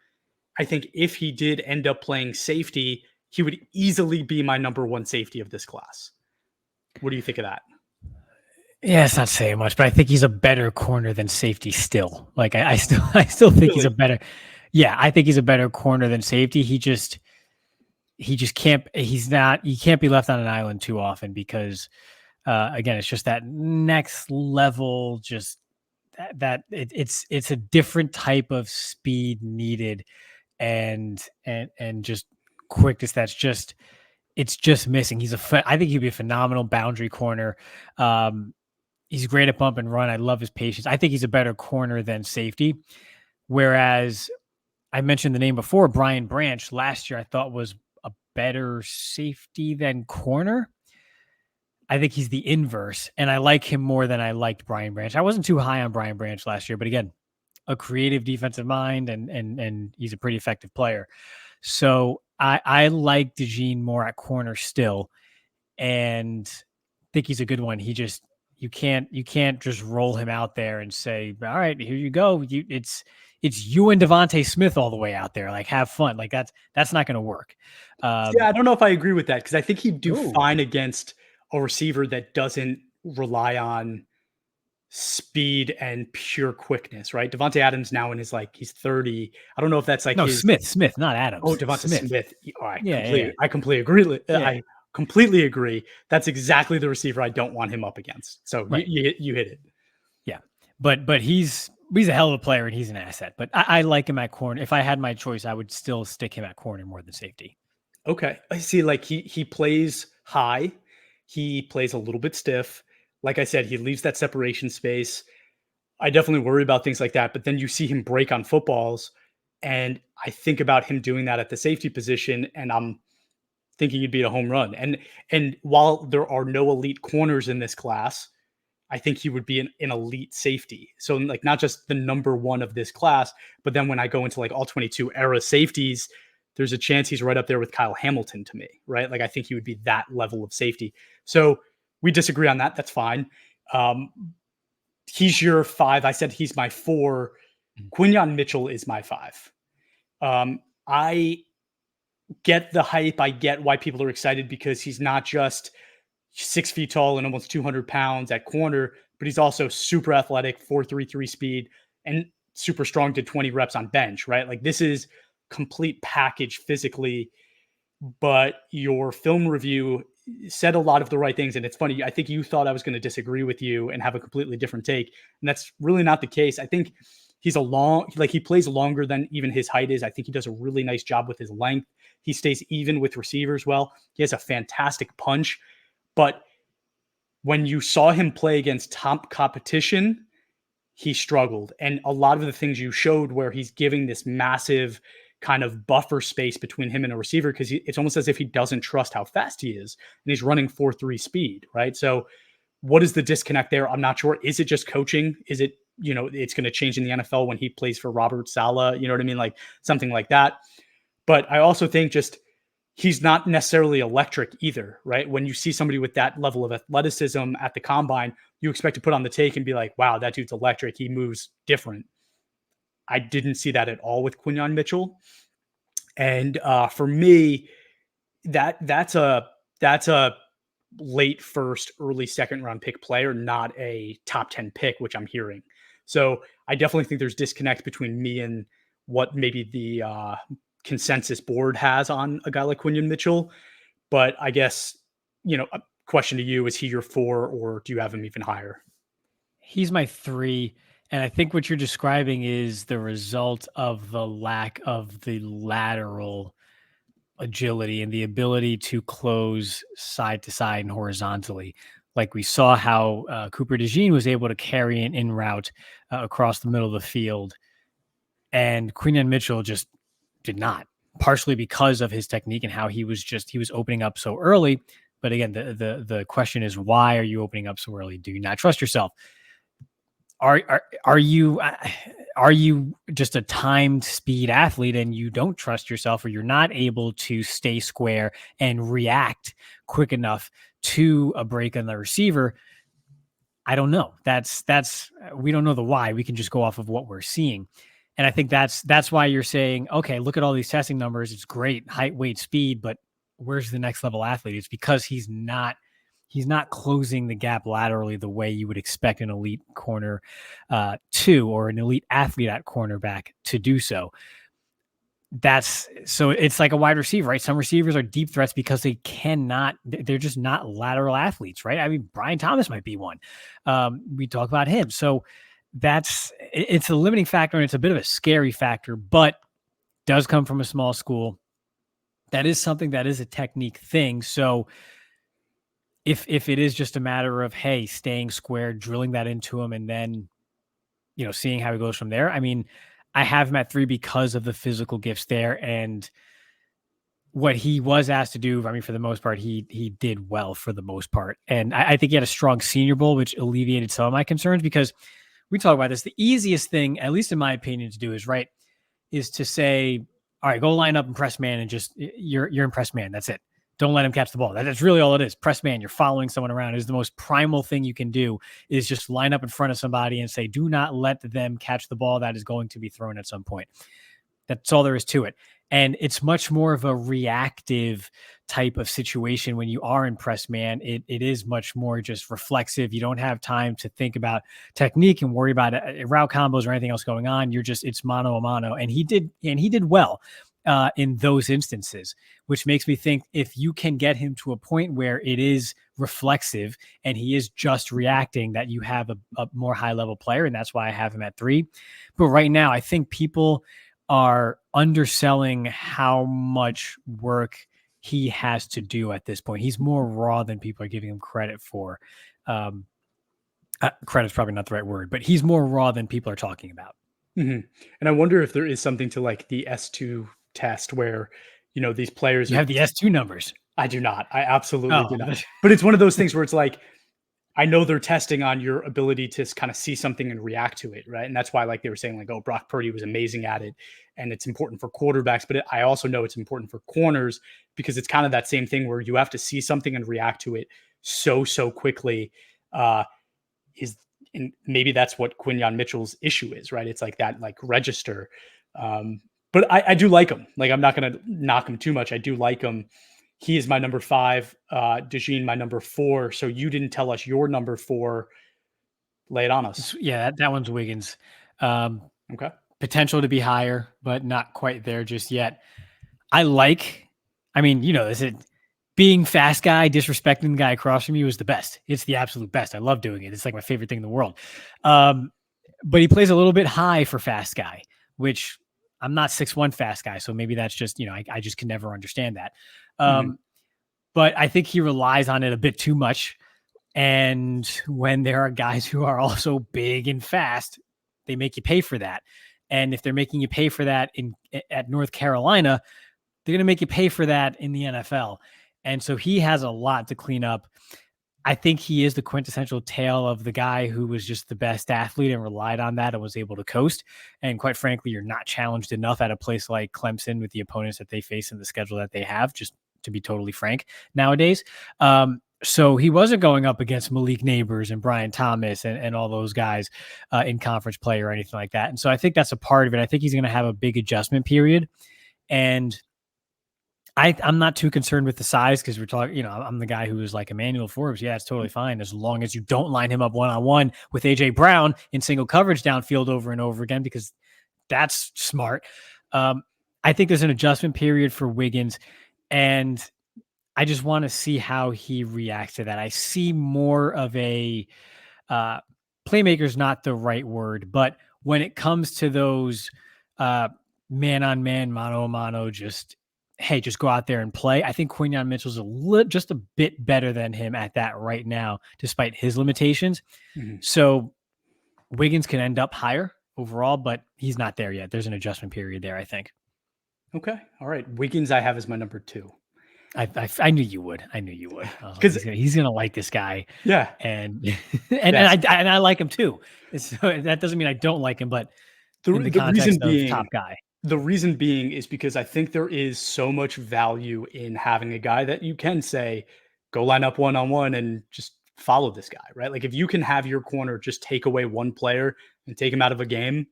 I think if he did end up playing safety, he would easily be my number 1 safety of this class. What do you think of that? Yeah, it's not saying much, but I think he's a better corner than safety still. Like I still think he's a better. Yeah, I think he's a better corner than safety. He just can't. He can't be left on an island too often because, again, it's just that next level. Just that it's a different type of speed needed, and just quickness. It's just missing. I think he'd be a phenomenal boundary corner. He's great at bump and run. I love his patience. I think he's a better corner than safety. Whereas I mentioned the name before, Brian Branch last year, I thought was a better safety than corner. I think he's the inverse, and I like him more than I liked Brian Branch. I wasn't too high on Brian Branch last year, but again, a creative defensive mind, and he's a pretty effective player. So I like Dejean more at corner still, and think he's a good one. You can't just roll him out there and say, all right, here you go. It's you and Devontae Smith all the way out there. Like, have fun. Like that's not going to work. Yeah, I don't know if I agree with that because I think he'd do fine against a receiver that doesn't rely on speed and pure quickness, right? Devontae Adams now in his he's 30. I don't know if that's Smith, not Adams. Oh, Devontae Smith. Oh, I completely agree. I completely agree. That's exactly the receiver I don't want him up against. So right. you hit it. Yeah, but he's a hell of a player and he's an asset. But I like him at corner. If I had my choice, I would still stick him at corner more than safety. Okay, I see. Like he plays high. He plays a little bit stiff. Like I said, he leaves that separation space. I definitely worry about things like that. But then you see him break on footballs. And I think about him doing that at the safety position. And I'm thinking he'd be a home run. And while there are no elite corners in this class, I think he would be an elite safety. So not just the number 1 of this class, but then when I go into all 22 era safeties, there's a chance he's right up there with Kyle Hamilton to me, right? I think he would be that level of safety. So we disagree on that. That's fine. He's your 5. I said he's my 4. Quinyon Mitchell is my 5. I get the hype. I get why people are excited because he's not just 6 feet tall and almost 200 pounds at corner, but he's also super athletic, 4.33 speed, and super strong to 20 reps on bench, right? This is complete package physically, but your film review said a lot of the right things. And it's funny. I think you thought I was going to disagree with you and have a completely different take. And that's really not the case. I think he's he plays longer than even his height is. I think he does a really nice job with his length. He stays even with receivers well. He has a fantastic punch, but when you saw him play against top competition, he struggled. And a lot of the things you showed where he's giving this massive kind of buffer space between him and a receiver, because it's almost as if he doesn't trust how fast he is. And he's running 4.3 speed, right? So what is the disconnect there? I'm not sure. Is it just coaching? Is it, it's going to change in the NFL when he plays for Robert Saleh? You know what I mean? Like something like that. But I also think just he's not necessarily electric either, right? When you see somebody with that level of athleticism at the combine, you expect to put on the take and be like, wow, that dude's electric. He moves different. I didn't see that at all with Quinyon Mitchell. And for me, that's a late first, early second round pick player, not a top 10 pick, which I'm hearing. So I definitely think there's disconnect between me and what maybe the consensus board has on a guy like Quinyon Mitchell. But I guess, a question to you, is he your 4 or do you have him even higher? He's my 3. And I think what you're describing is the result of the lack of the lateral agility and the ability to close side to side and horizontally. Like we saw how Cooper Dejean was able to carry an in route across the middle of the field. And Quinyon Mitchell just did not, partially because of his technique and how he was opening up so early. But again, the question is, why are you opening up so early? Do you not trust yourself? Are you just a timed speed athlete and you don't trust yourself, or you're not able to stay square and react quick enough to a break on the receiver? I don't know. We don't know the why. We can just go off of what we're seeing. And I think that's why you're saying, okay, look at all these testing numbers. It's great, height, weight, speed, but where's the next level athlete? It's because he's not closing the gap laterally the way you would expect an elite corner to, or an elite athlete at cornerback to do so. So it's like a wide receiver, right? Some receivers are deep threats because they're just not lateral athletes, right? I mean, Brian Thomas might be one. We talk about him. So it's a limiting factor, and it's a bit of a scary factor, but does come from a small school. That is something that is a technique thing. So if it is just a matter of, hey, staying square, drilling that into him, and then, seeing how he goes from there. I mean, I have him at 3 because of the physical gifts there, and what he was asked to do. I mean, for the most part, he did well for the most part. And I think he had a strong Senior Bowl, which alleviated some of my concerns, because we talk about this. The easiest thing, at least in my opinion, to do is to say, all right, go line up and press man, and just you're in press man. That's it. Don't let him catch the ball. That's really all it is. Press man, you're following someone around. Is the most primal thing you can do, is just line up in front of somebody and say, do not let them catch the ball that is going to be thrown at some point. That's all there is to it. And it's much more of a reactive type of situation when you are in press man. It is much more just reflexive. You don't have time to think about technique and worry about route combos or anything else going on. It's mano a mano. And he did well in those instances, which makes me think if you can get him to a point where it is reflexive and he is just reacting, that you have a more high level player. And that's why I have him at 3. But right now, I think people are underselling how much work he has to do at this point. He's more raw than people are giving him credit for. Credit's probably not the right word, but he's more raw than people are talking about. Mm-hmm. And I wonder if there is something to like the S2 test where, these players have the S2 numbers. I do not. I absolutely do not. But it's one of those things where it's like, I know they're testing on your ability to kind of see something and react to it, right? And that's why, like, they were saying, like, oh, Brock Purdy was amazing at it, and it's important for quarterbacks. But I also know it's important for corners, because it's kind of that same thing where you have to see something and react to it so quickly. And maybe that's what Quinyon Mitchell's issue is, right? It's like that, like, register. But I do like him. Like, I'm not going to knock him too much. I do like him. He is my number 5, Dejean my number 4. So you didn't tell us your number 4. Lay it on us. Yeah, that one's Wiggins. Okay. Potential to be higher, but not quite there just yet. Being fast guy, disrespecting the guy across from you is the best. It's the absolute best. I love doing it. It's like my favorite thing in the world. But he plays a little bit high for fast guy, which I'm not 6'1" fast guy. So maybe that's just, I just can never understand that. But I think he relies on it a bit too much. And when there are guys who are also big and fast, they make you pay for that. And if they're making you pay for that at North Carolina, they're going to make you pay for that in the NFL. And so he has a lot to clean up. I think he is the quintessential tale of the guy who was just the best athlete and relied on that and was able to coast. And quite frankly, you're not challenged enough at a place like Clemson with the opponents that they face and the schedule that they have, just to be totally frank nowadays. So he wasn't going up against Malik Neighbors and Brian Thomas and all those guys in conference play or anything like that. And so I think that's a part of it. I think he's going to have a big adjustment period. And I'm not too concerned with the size because we're talking, I'm the guy who is like Emmanuel Forbes. Yeah, it's totally fine as long as you don't line him up one-on-one with A.J. Brown in single coverage downfield over and over again, because that's smart. I think there's an adjustment period for Wiggins, and I just want to see how he reacts to that. I see more of a playmaker's not the right word, but when it comes to those man-on-man, mano-a-mano, just go out there and play. I think Quinyon Mitchell's just a bit better than him at that right now, despite his limitations. Mm-hmm. So Wiggins can end up higher overall, but he's not there yet. There's an adjustment period there, I think. Okay. All right. Wiggins I have as my number 2. I knew you would. Because he's gonna like this guy. Yeah. And I like him too. So that doesn't mean I don't like him, but the reason being, top guy. The reason being is because I think there is so much value in having a guy that you can say, go line up one-on-one and just follow this guy, right? Like if you can have your corner just take away one player and take him out of a game,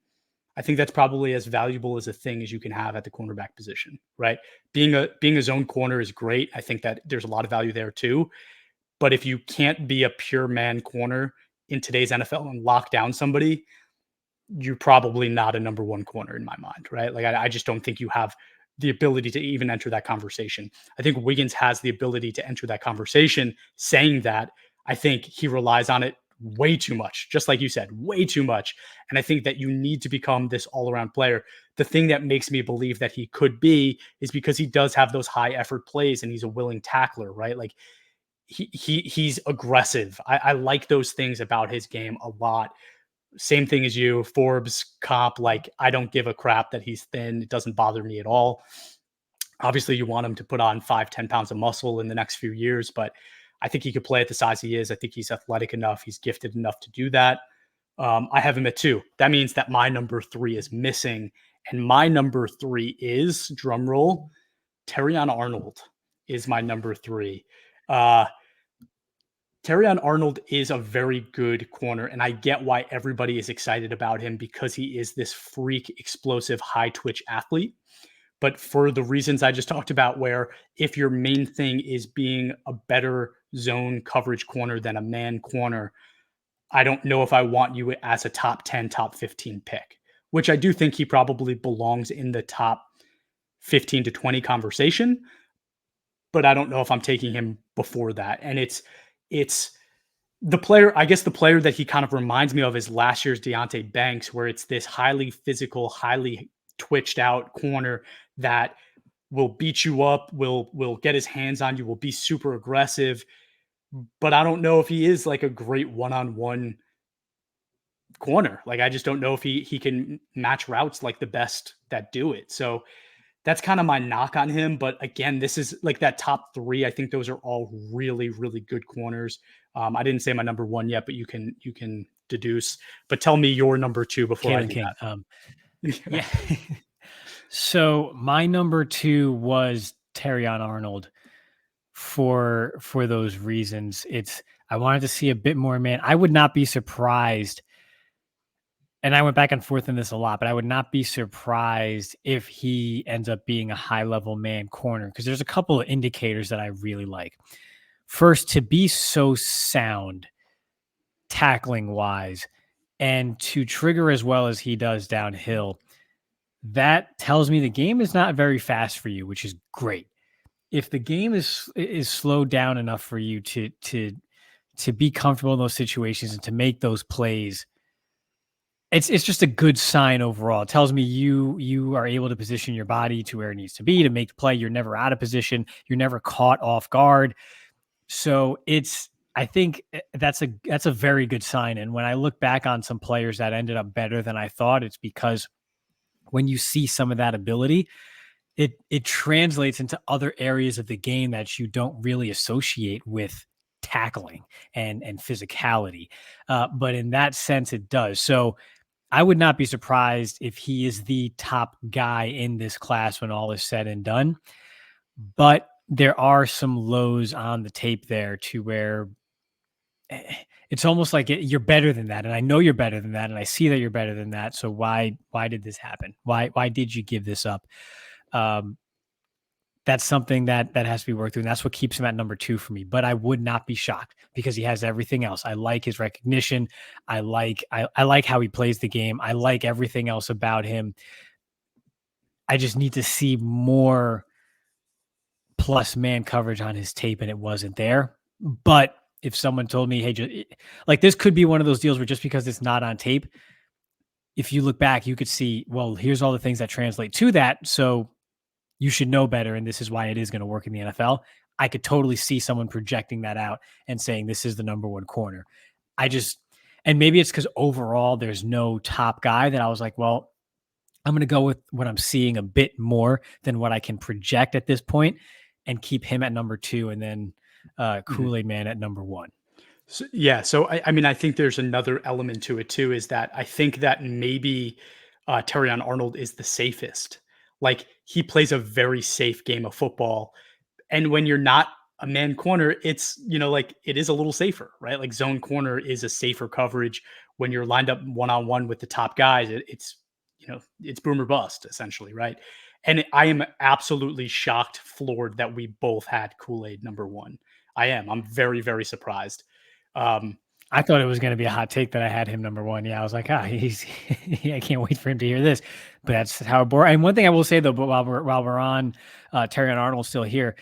I think that's probably as valuable as a thing as you can have at the cornerback position, right? Being a zone corner is great. I think that there's a lot of value there too. But if you can't be a pure man corner in today's NFL and lock down somebody, you're probably not a number 1 corner in my mind, right? Like I just don't think you have the ability to even enter that conversation. I think Wiggins has the ability to enter that conversation. Saying that, I think he relies on it way too much, just like you said, way too much. And I think that you need to become this all-around player. The thing that makes me believe that he could be is because he does have those high effort plays and he's a willing tackler, right? Like he's aggressive. I like those things about his game a lot. Same thing as you, Forbes comp. Like, I don't give a crap that he's thin. It doesn't bother me at all. Obviously, you want him to put on 5-10 pounds of muscle in the next few years, but I think he could play at the size he is. I think he's athletic enough. He's gifted enough to do that. I have him at 2. That means that my number 3 is missing. And my number 3 is, drum roll, Terrion Arnold is my number 3. Terrion Arnold is a very good corner, and I get why everybody is excited about him because he is this freak, explosive, high-twitch athlete. But for the reasons I just talked about, where if your main thing is being a better zone coverage corner than a man corner, I don't know if I want you as a top 10, top 15 pick, which I do think he probably belongs in the top 15 to 20 conversation. But I don't know if I'm taking him before that. And it's the player, I guess the player that he kind of reminds me of is last year's Deonte Banks, where it's this highly physical, highly twitched out corner that will beat you up, will get his hands on you, will be super aggressive. But I don't know if he is like a great one-on-one corner. Like, I just don't know if he can match routes like the best that do it. So that's kind of my knock on him. But again, this is like that top 3. I think those are all really, really good corners. I didn't say my number 1 yet, but you can deduce. But tell me your number 2 before I do that. Yeah. So my number 2 was Terrion Arnold for those reasons. I wanted to see a bit more man. I would not be surprised. And I went back and forth in this a lot, but I would not be surprised if he ends up being a high-level man corner, because there's a couple of indicators that I really like. First, to be so sound tackling-wise and to trigger as well as he does downhill, that tells me the game is not very fast for you, which is great. If the game is slowed down enough for you to be comfortable in those situations and to make those plays, it's just a good sign overall. It tells me you are able to position your body to where it needs to be to make the play. You're never out of position. You're never caught off guard. So it's I think that's a very good sign. And when I look back on some players that ended up better than I thought, it's because when you see some of that ability, it translates into other areas of the game that you don't really associate with tackling and physicality. But in that sense, it does. So I would not be surprised if he is the top guy in this class when all is said and done. But there are some lows on the tape there to where it's almost like you're better than that. And I know you're better than that. And I see that you're better than that. So why did this happen? Why did you give this up? That's something that has to be worked through. And that's what keeps him at number 2 for me. But I would not be shocked because he has everything else. I like his recognition. I like how he plays the game. I like everything else about him. I just need to see more plus man coverage on his tape, and it wasn't there. But if someone told me, hey, like this could be one of those deals where just because it's not on tape, if you look back, you could see, well, here's all the things that translate to that. So you should know better, and this is why it is going to work in the NFL. I could totally see someone projecting that out and saying this is the number 1 corner. And maybe it's because overall there's no top guy that I was like, well, I'm going to go with what I'm seeing a bit more than what I can project at this point and keep him at number 2 and then Kool-Aid Man at number 1. So, yeah. So, I mean, I think there's another element to it too, is that I think that maybe Terrion Arnold is the safest. Like, he plays a very safe game of football. And when you're not a man corner, it's, like it is a little safer, right? Like zone corner is a safer coverage. When you're lined up one-on-one with the top guys, it's boom or bust essentially, right? And I am absolutely shocked, floored that we both had Kool-Aid number 1. I am. I'm very, very surprised. I thought it was going to be a hot take that I had him number 1. Yeah, I was like, I can't wait for him to hear this. But that's how boring. And one thing I will say though, but while we're on Terrion Arnold still here,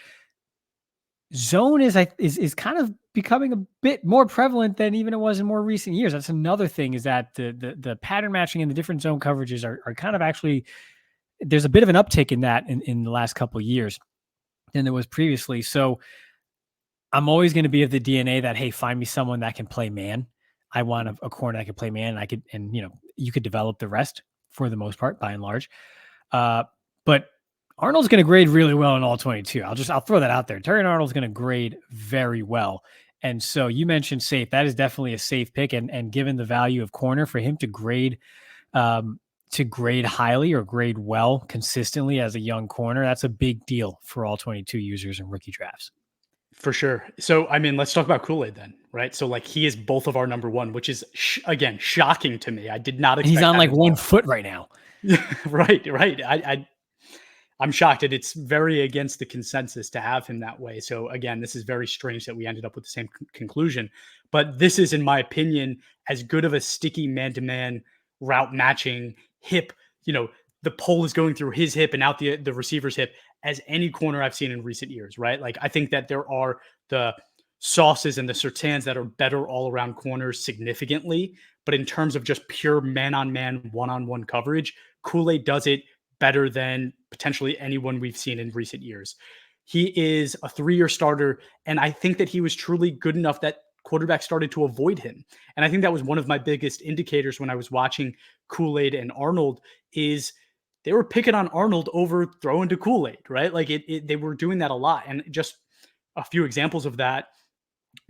zone is kind of becoming a bit more prevalent than even it was in more recent years. That's another thing, is that the pattern matching and the different zone coverages are kind of actually, there's a bit of an uptick in that in the last couple of years than there was previously. So I'm always going to be of the DNA that, hey, find me someone that can play man. I want a corner that can play man. And you could develop the rest for the most part, by and large. But Arnold's going to grade really well in all 22. I'll throw that out there. Terrion Arnold's going to grade very well. And so you mentioned safe. That is definitely a safe pick. And given the value of corner, for him to grade highly or grade well consistently as a young corner, that's a big deal for all 22 users in rookie drafts. For sure. So, I mean, let's talk about Kool-Aid then, right? So, like, he is both of our number 1, which is, again, shocking to me. I did not expect. He's on like 1 foot right now. Right. I'm shocked. It's very against the consensus to have him that way. So, again, this is very strange that we ended up with the same conclusion. But this is, in my opinion, as good of a sticky man-to-man route matching hip, the pole is going through his hip and out the receiver's hip as any corner I've seen in recent years, right? Like, I think that there are the sauces and the Surtains that are better all around corners significantly. But in terms of just pure man-on-man, one-on-one coverage, Kool-Aid does it better than potentially anyone we've seen in recent years. He is a 3-year starter, and I think that he was truly good enough that quarterbacks started to avoid him. And I think that was one of my biggest indicators when I was watching Kool-Aid and Arnold, is they were picking on Arnold over throwing to Kool-Aid, right? Like they were doing that a lot. And just a few examples of that: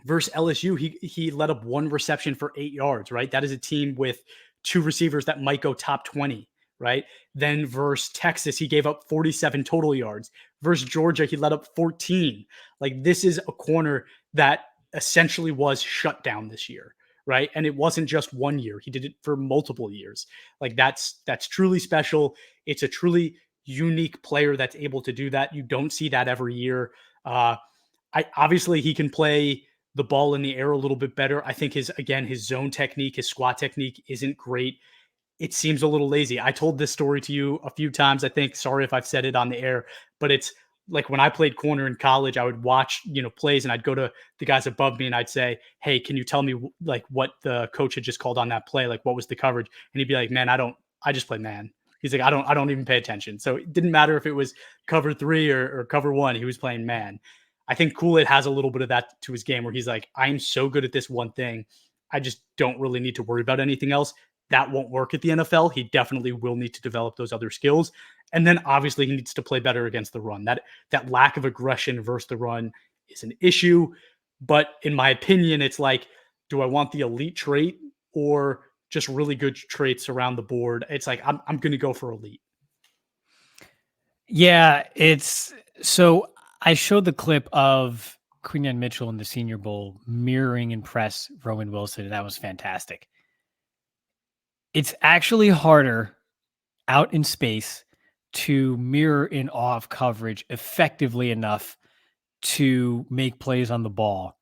versus LSU, he led up 1 reception for 8 yards, right? That is a team with 2 receivers that might go top 20, right? Then versus Texas, he gave up 47 total yards. Versus Georgia, he led up 14. Like, this is a corner that essentially was shut down this year, right? And it wasn't just 1 year. He did it for multiple years. Like, that's truly special. It's a truly unique player that's able to do that. You don't see that every year. Obviously he can play the ball in the air a little bit better. I think his zone technique, his squat technique isn't great. It seems a little lazy. I told this story to you a few times, I think. Sorry if I've said it on the air, but it's like when I played corner in college, I would watch, plays, and I'd go to the guys above me and I'd say, hey, can you tell me like what the coach had just called on that play? Like, what was the coverage? And he'd be like, man, I just play man. He's like, I don't even pay attention. So it didn't matter if it was cover 3 or cover 1, he was playing man. I think Kool-Aid has a little bit of that to his game where he's like, I'm so good at this one thing. I just don't really need to worry about anything else. That won't work at the NFL. He definitely will need to develop those other skills. And then obviously he needs to play better against the run. That lack of aggression versus the run is an issue. But in my opinion, it's like, do I want the elite trait or just really good traits around the board? It's like, I'm going to go for elite. Yeah, it's so I showed the clip of Quinyon Mitchell in the Senior Bowl mirroring and press Roman Wilson, and that was fantastic. It's actually harder out in space to mirror in off coverage effectively enough to make plays on the ball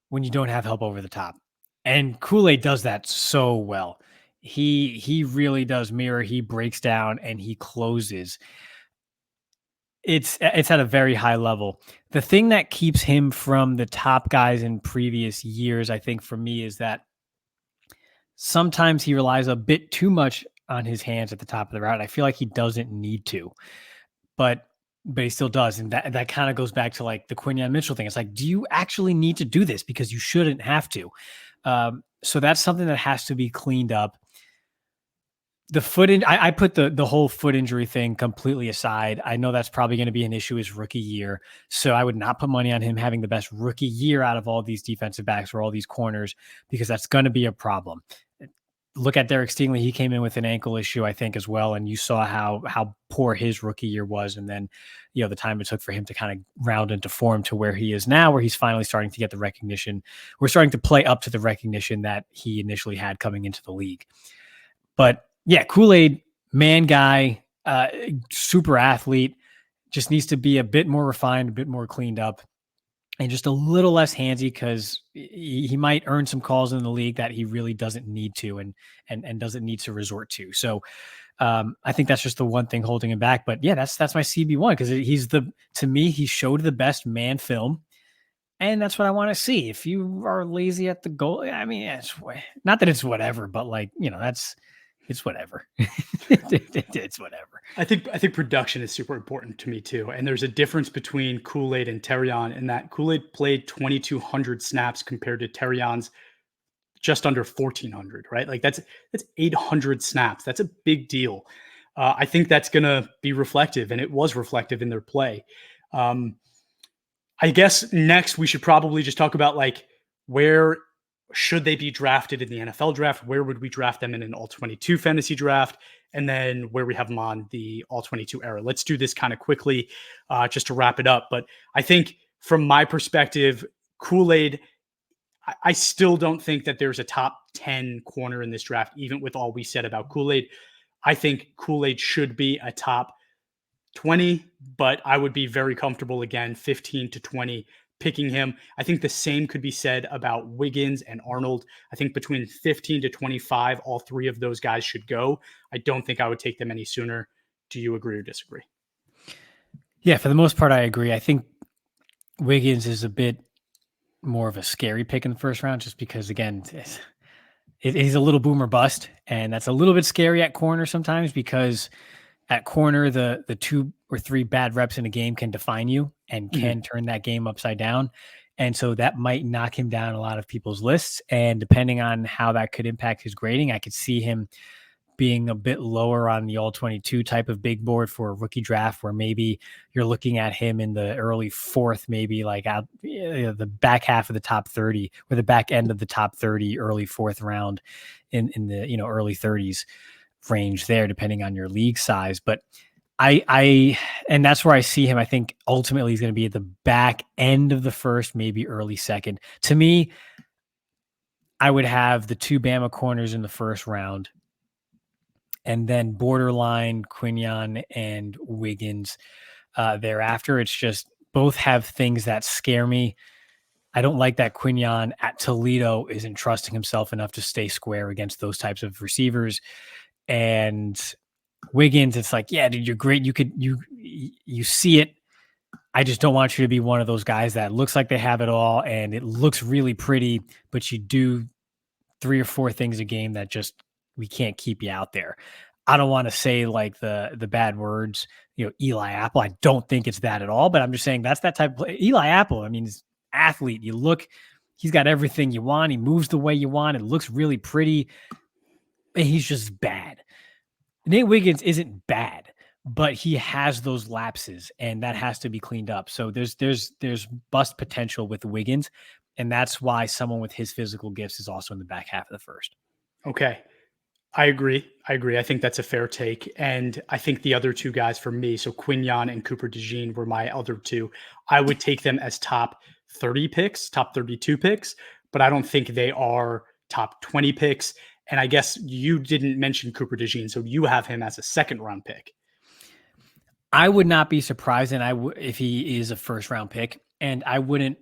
when you don't have help over the top. And Kool-Aid does that so well. He really does mirror, he breaks down and he closes. It's at a very high level. The thing that keeps him from the top guys in previous years, I think for me, is that sometimes he relies a bit too much on his hands at the top of the route. I feel like he doesn't need to, but he still does. And that kind of goes back to like the Quinyon Mitchell thing. It's like, do you actually need to do this? Because you shouldn't have to. So that's something that has to be cleaned up. The foot I put the whole foot injury thing completely aside. I know that's probably going to be an issue his rookie year. So I would not put money on him having the best rookie year out of all these defensive backs or all these corners, because that's going to be a problem. Look at Derek Stingley. He came in with an ankle issue, I think, as well. And you saw how poor his rookie year was. And then, the time it took for him to kind of round into form to where he is now, where he's finally starting to get the recognition. We're starting to play up to the recognition that he initially had coming into the league. But yeah, Kool-Aid, man guy, super athlete, just needs to be a bit more refined, a bit more cleaned up, and just a little less handsy, because he might earn some calls in the league that he really doesn't need to and doesn't need to resort to. So I think that's just the one thing holding him back. But yeah, that's my CB1, because to me, he showed the best man film. And that's what I want to see. If you are lazy at the goal, I mean, it's not that it's whatever, but like, it's whatever. It's whatever. I think production is super important to me too. And there's a difference between Kool-Aid and Terrion in that Kool-Aid played 2,200 snaps compared to Terrion's just under 1,400, right? Like that's 800 snaps. That's a big deal. I think that's going to be reflective, and it was reflective in their play. I guess next we should probably just talk about like where should they be drafted in the NFL draft? Where would we draft them in an all-22 fantasy draft? And then where we have them on the all-22 era. Let's do this kind of quickly just to wrap it up. But I think from my perspective, Kool-Aid, I still don't think that there's a top 10 corner in this draft, even with all we said about Kool-Aid. I think Kool-Aid should be a top 20, but I would be very comfortable, again, 15 to 20 picking him. I think the same could be said about Wiggins and Arnold. I think between 15 to 25, all three of those guys should go. I don't think I would take them any sooner. Do you agree or disagree? Yeah, for the most part, I agree. I think Wiggins is a bit more of a scary pick in the first round, just because, again, he's a little boomer bust, and that's a little bit scary at corner sometimes, because at corner, the 2 or 3 bad reps in a game can define you and can turn that game upside down. And so that might knock him down a lot of people's lists. And depending on how that could impact his grading, I could see him being a bit lower on the all-22 type of big board for a rookie draft, where maybe you're looking at him in the early 4th, maybe like out the back half of the top 30, or the back end of the top 30, early 4th round in the early 30s range there, depending on your league size. But and that's where I see him. I think ultimately he's going to be at the back end of the 1st, maybe early 2nd. To me, I would have the 2 Bama corners in the 1st round, and then borderline Quinyon and Wiggins thereafter. It's just both have things that scare me. I don't like that Quinyon at Toledo isn't trusting himself enough to stay square against those types of receivers. And Wiggins, it's like, yeah, dude, you're great. You see it. I just don't want you to be one of those guys that looks like they have it all and it looks really pretty, but you do 3 or 4 things a game that just, we can't keep you out there. I don't want to say like the bad words Eli Apple. I don't think it's that at all, but I'm just saying that's that type of play. Eli Apple, I mean, he's athlete. You look, he's got everything you want. He moves the way you want. It looks really pretty. And he's just bad. Nate Wiggins isn't bad, but he has those lapses, and that has to be cleaned up. So there's bust potential with Wiggins, and that's why someone with his physical gifts is also in the back half of the first. Okay. I agree. I think that's a fair take. And I think the other two guys for me, so Quinyon and Cooper Dejean were my other two. I would take them as top 30 picks, top 32 picks, but I don't think they are top 20 picks. And I guess you didn't mention Cooper Dejean, so you have him as a second round pick. I would not be surprised if he is a first round pick, and I wouldn't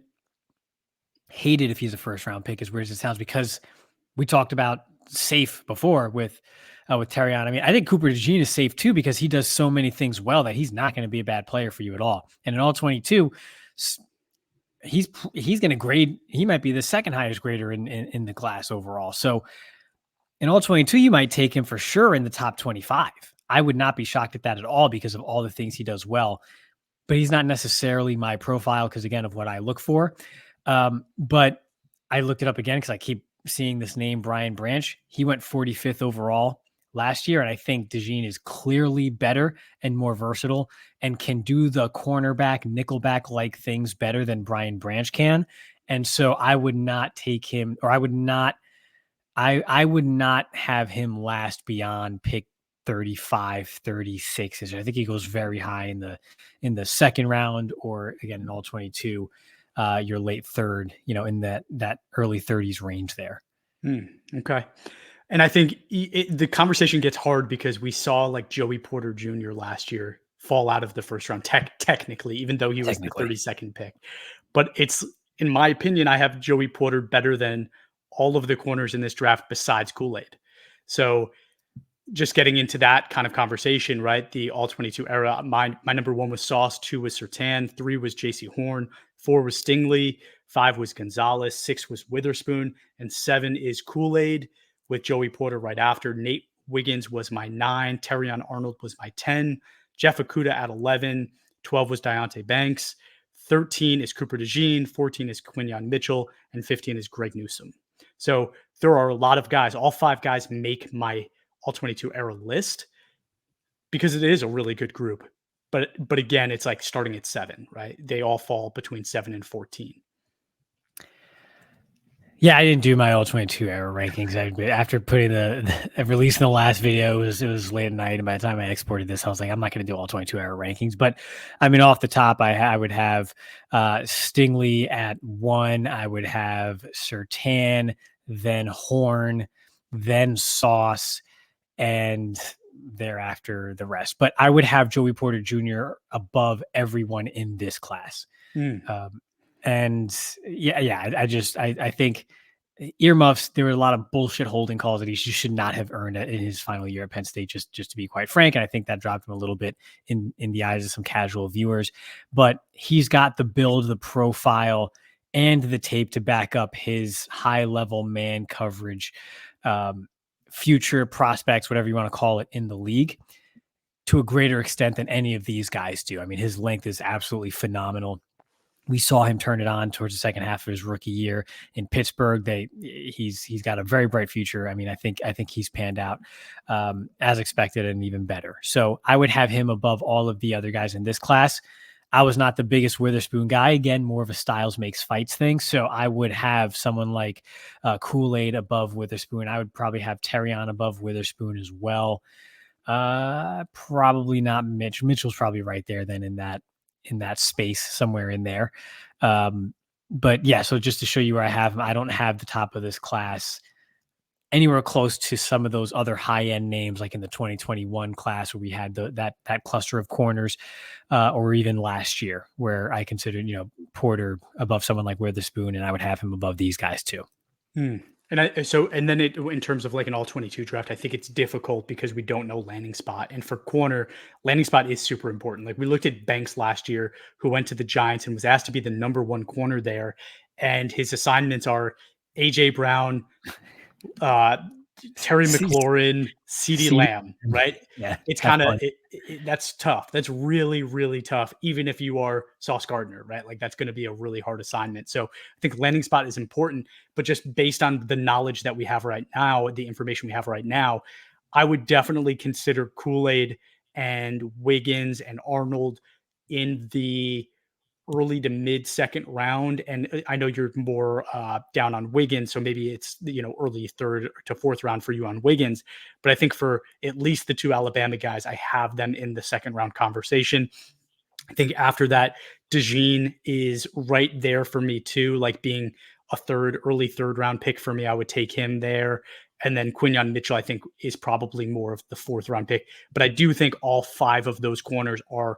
hate it if he's a first round pick, as weird as it sounds, because we talked about safe before with Terrion. I mean, I think Cooper Dejean is safe too because he does so many things well that he's not going to be a bad player for you at all. And in all 22, he's going to grade. He might be the second highest grader in the class overall. So in all 22, you might take him for sure in the top 25. I would not be shocked at that at all because of all the things he does well. But he's not necessarily my profile because, again, of what I look for. But I looked it up again because I keep seeing this name, Brian Branch. He went 45th overall last year. And I think Dejean is clearly better and more versatile and can do the cornerback, nickelback-like things better than Brian Branch can. And so I would not take him, or I would not have him last beyond pick 35, 36. I think he goes very high in the second round, or again, in all 22, your late third, in that early 30s range there. Okay. And I think the conversation gets hard because we saw like Joey Porter Jr. last year fall out of the first round technically, even though he was the 32nd pick. But it's, in my opinion, I have Joey Porter better than all of the corners in this draft besides Kool-Aid. So just getting into that kind of conversation, right? The all 22 era, my number one was Sauce, 2 was Surtain, 3 was JC Horn, 4 was Stingley, 5 was Gonzalez, 6 was Witherspoon, and 7 is Kool-Aid with Joey Porter right after. Nate Wiggins was my 9, Terrion Arnold was my 10, Jeff Okudah at 11, 12 was Deonte Banks, 13 is Cooper Dejean, 14 is Quinyon Mitchell, and 15 is Greg Newsome. So there are a lot of guys. All 5 guys make my all 22 era list because it is a really good group. But again, it's like starting at 7, right? They all fall between 7 and 14. Yeah, I didn't do my all 22 era rankings. After putting releasing the last video, it was late at night, and by the time I exported this, I was like, I'm not going to do all 22 era rankings. But I mean, off the top, I would have Stingley at 1. I would have Surtain, then Horn, then Sauce, and thereafter the rest. But I would have Joey Porter Jr. above everyone in this class. And I think earmuffs, there were a lot of bullshit holding calls that he should not have earned in his final year at Penn State, just to be quite frank. And I think that dropped him a little bit in the eyes of some casual viewers, but he's got the build, the profile, and the tape to back up his high level man coverage, future prospects, whatever you want to call it, in the league to a greater extent than any of these guys do. I mean, his length is absolutely phenomenal. We saw him turn it on towards the second half of his rookie year in Pittsburgh. He's got a very bright future. I mean, I think he's panned out as expected and even better. So I would have him above all of the other guys in this class. I was not the biggest Witherspoon guy. Again, more of a styles makes fights thing. So I would have someone like Kool-Aid above Witherspoon. I would probably have Terrion above Witherspoon as well. Probably not Mitch. Mitchell's probably right there then in that space somewhere in there. But yeah, so just to show you where I have him, I don't have the top of this class anywhere close to some of those other high-end names, like in the 2021 class where we had that cluster of corners, or even last year where I considered, Porter above someone like Witherspoon, and I would have him above these guys too. And then in terms of like an all 22 draft, I think it's difficult because we don't know landing spot. And for corner, landing spot is super important. Like we looked at Banks last year, who went to the Giants and was asked to be the number 1 corner there. And his assignments are AJ Brown, Terry See- McLaurin, CeeDee see- Lamb, right? Yeah, It's have kind of fun. that's tough. That's really, really tough, even if you are Sauce Gardner, right? Like that's going to be a really hard assignment. So I think landing spot is important, but just based on the knowledge that we have right now, the information we have right now, I would definitely consider Kool-Aid and Wiggins and Arnold in the early to mid second round. And I know you're more down on Wiggins, so maybe it's early third to fourth round for you on Wiggins. But I think for at least the two Alabama guys, I have them in the second round conversation. I think after that, Dejean is right there for me too, like being a early third round pick for me. I would take him there. And then Quinyon Mitchell, I think, is probably more of the fourth round pick. But I do think all five of those corners are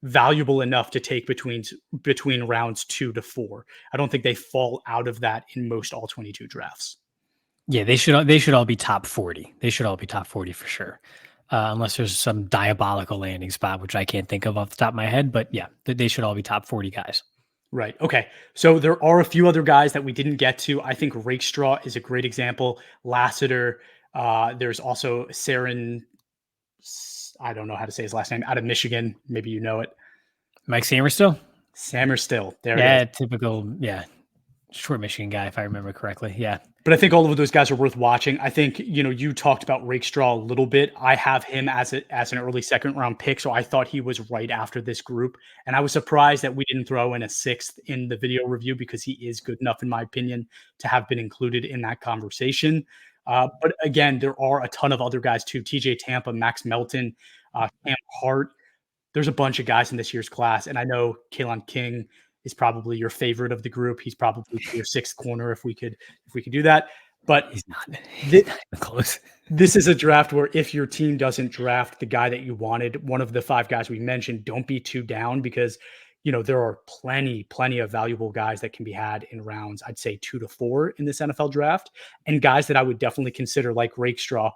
valuable enough to take between rounds 2 to 4. I don't think they fall out of that in most all 22 drafts. Yeah, they should all be top 40. They should all be top 40 for sure. Unless there's some diabolical landing spot, which I can't think of off the top of my head. But yeah, they should all be top 40 guys. Right. Okay. So there are a few other guys that we didn't get to. I think Rakestraw is a great example. Lassiter. There's also Saren. I don't know how to say his last name, out of Michigan. Maybe you know it. Mike Samerstill? Samerstill. There it Yeah, is. typical, yeah. Short Michigan guy, if I remember correctly. Yeah. But I think all of those guys are worth watching. I think, you talked about Rakestraw a little bit. I have him as an early second round pick. So I thought he was right after this group. And I was surprised that we didn't throw in a sixth in the video review because he is good enough, in my opinion, to have been included in that conversation. But again, there are a ton of other guys too. TJ Tampa, Max Melton, Cam Hart. There's a bunch of guys in this year's class. And I know Kalen King is probably your favorite of the group. He's probably your sixth corner if we could do that. But He's not thi- even close. this is a draft where if your team doesn't draft the guy that you wanted, one of the five guys we mentioned, don't be too down because there are plenty of valuable guys that can be had in rounds, I'd say 2 to 4 in this NFL draft, and guys that I would definitely consider like Rakestraw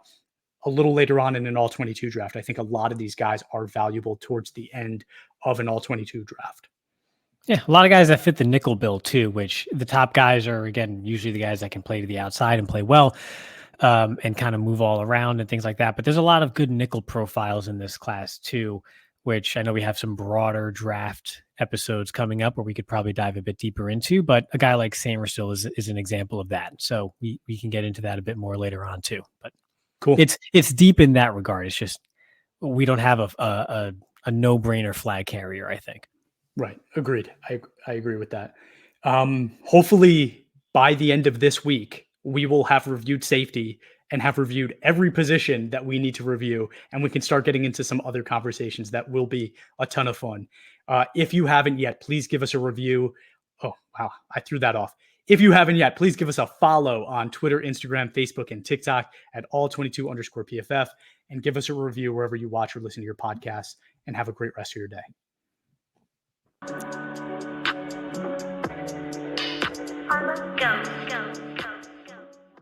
a little later on in an all 22 draft. I think a lot of these guys are valuable towards the end of an all 22 draft. Yeah, a lot of guys that fit the nickel bill too, which the top guys are, again, usually the guys that can play to the outside and play well, and kind of move all around and things like that. But there's a lot of good nickel profiles in this class too, which I know we have some broader draft episodes coming up where we could probably dive a bit deeper into. But a guy like Samerstill is an example of that. So we can get into that a bit more later on too. But Cool. It's deep in that regard. It's just we don't have a no-brainer flag carrier, I think. Right. Agreed. I agree with that. Hopefully by the end of this week, we will have reviewed safety and have reviewed every position that we need to review. And we can start getting into some other conversations that will be a ton of fun. If you haven't yet, please give us a review. Oh, wow. I threw that off. If you haven't yet, please give us a follow on Twitter, Instagram, Facebook, and TikTok at all22_PFF, and give us a review wherever you watch or listen to your podcasts, and have a great rest of your day. Go.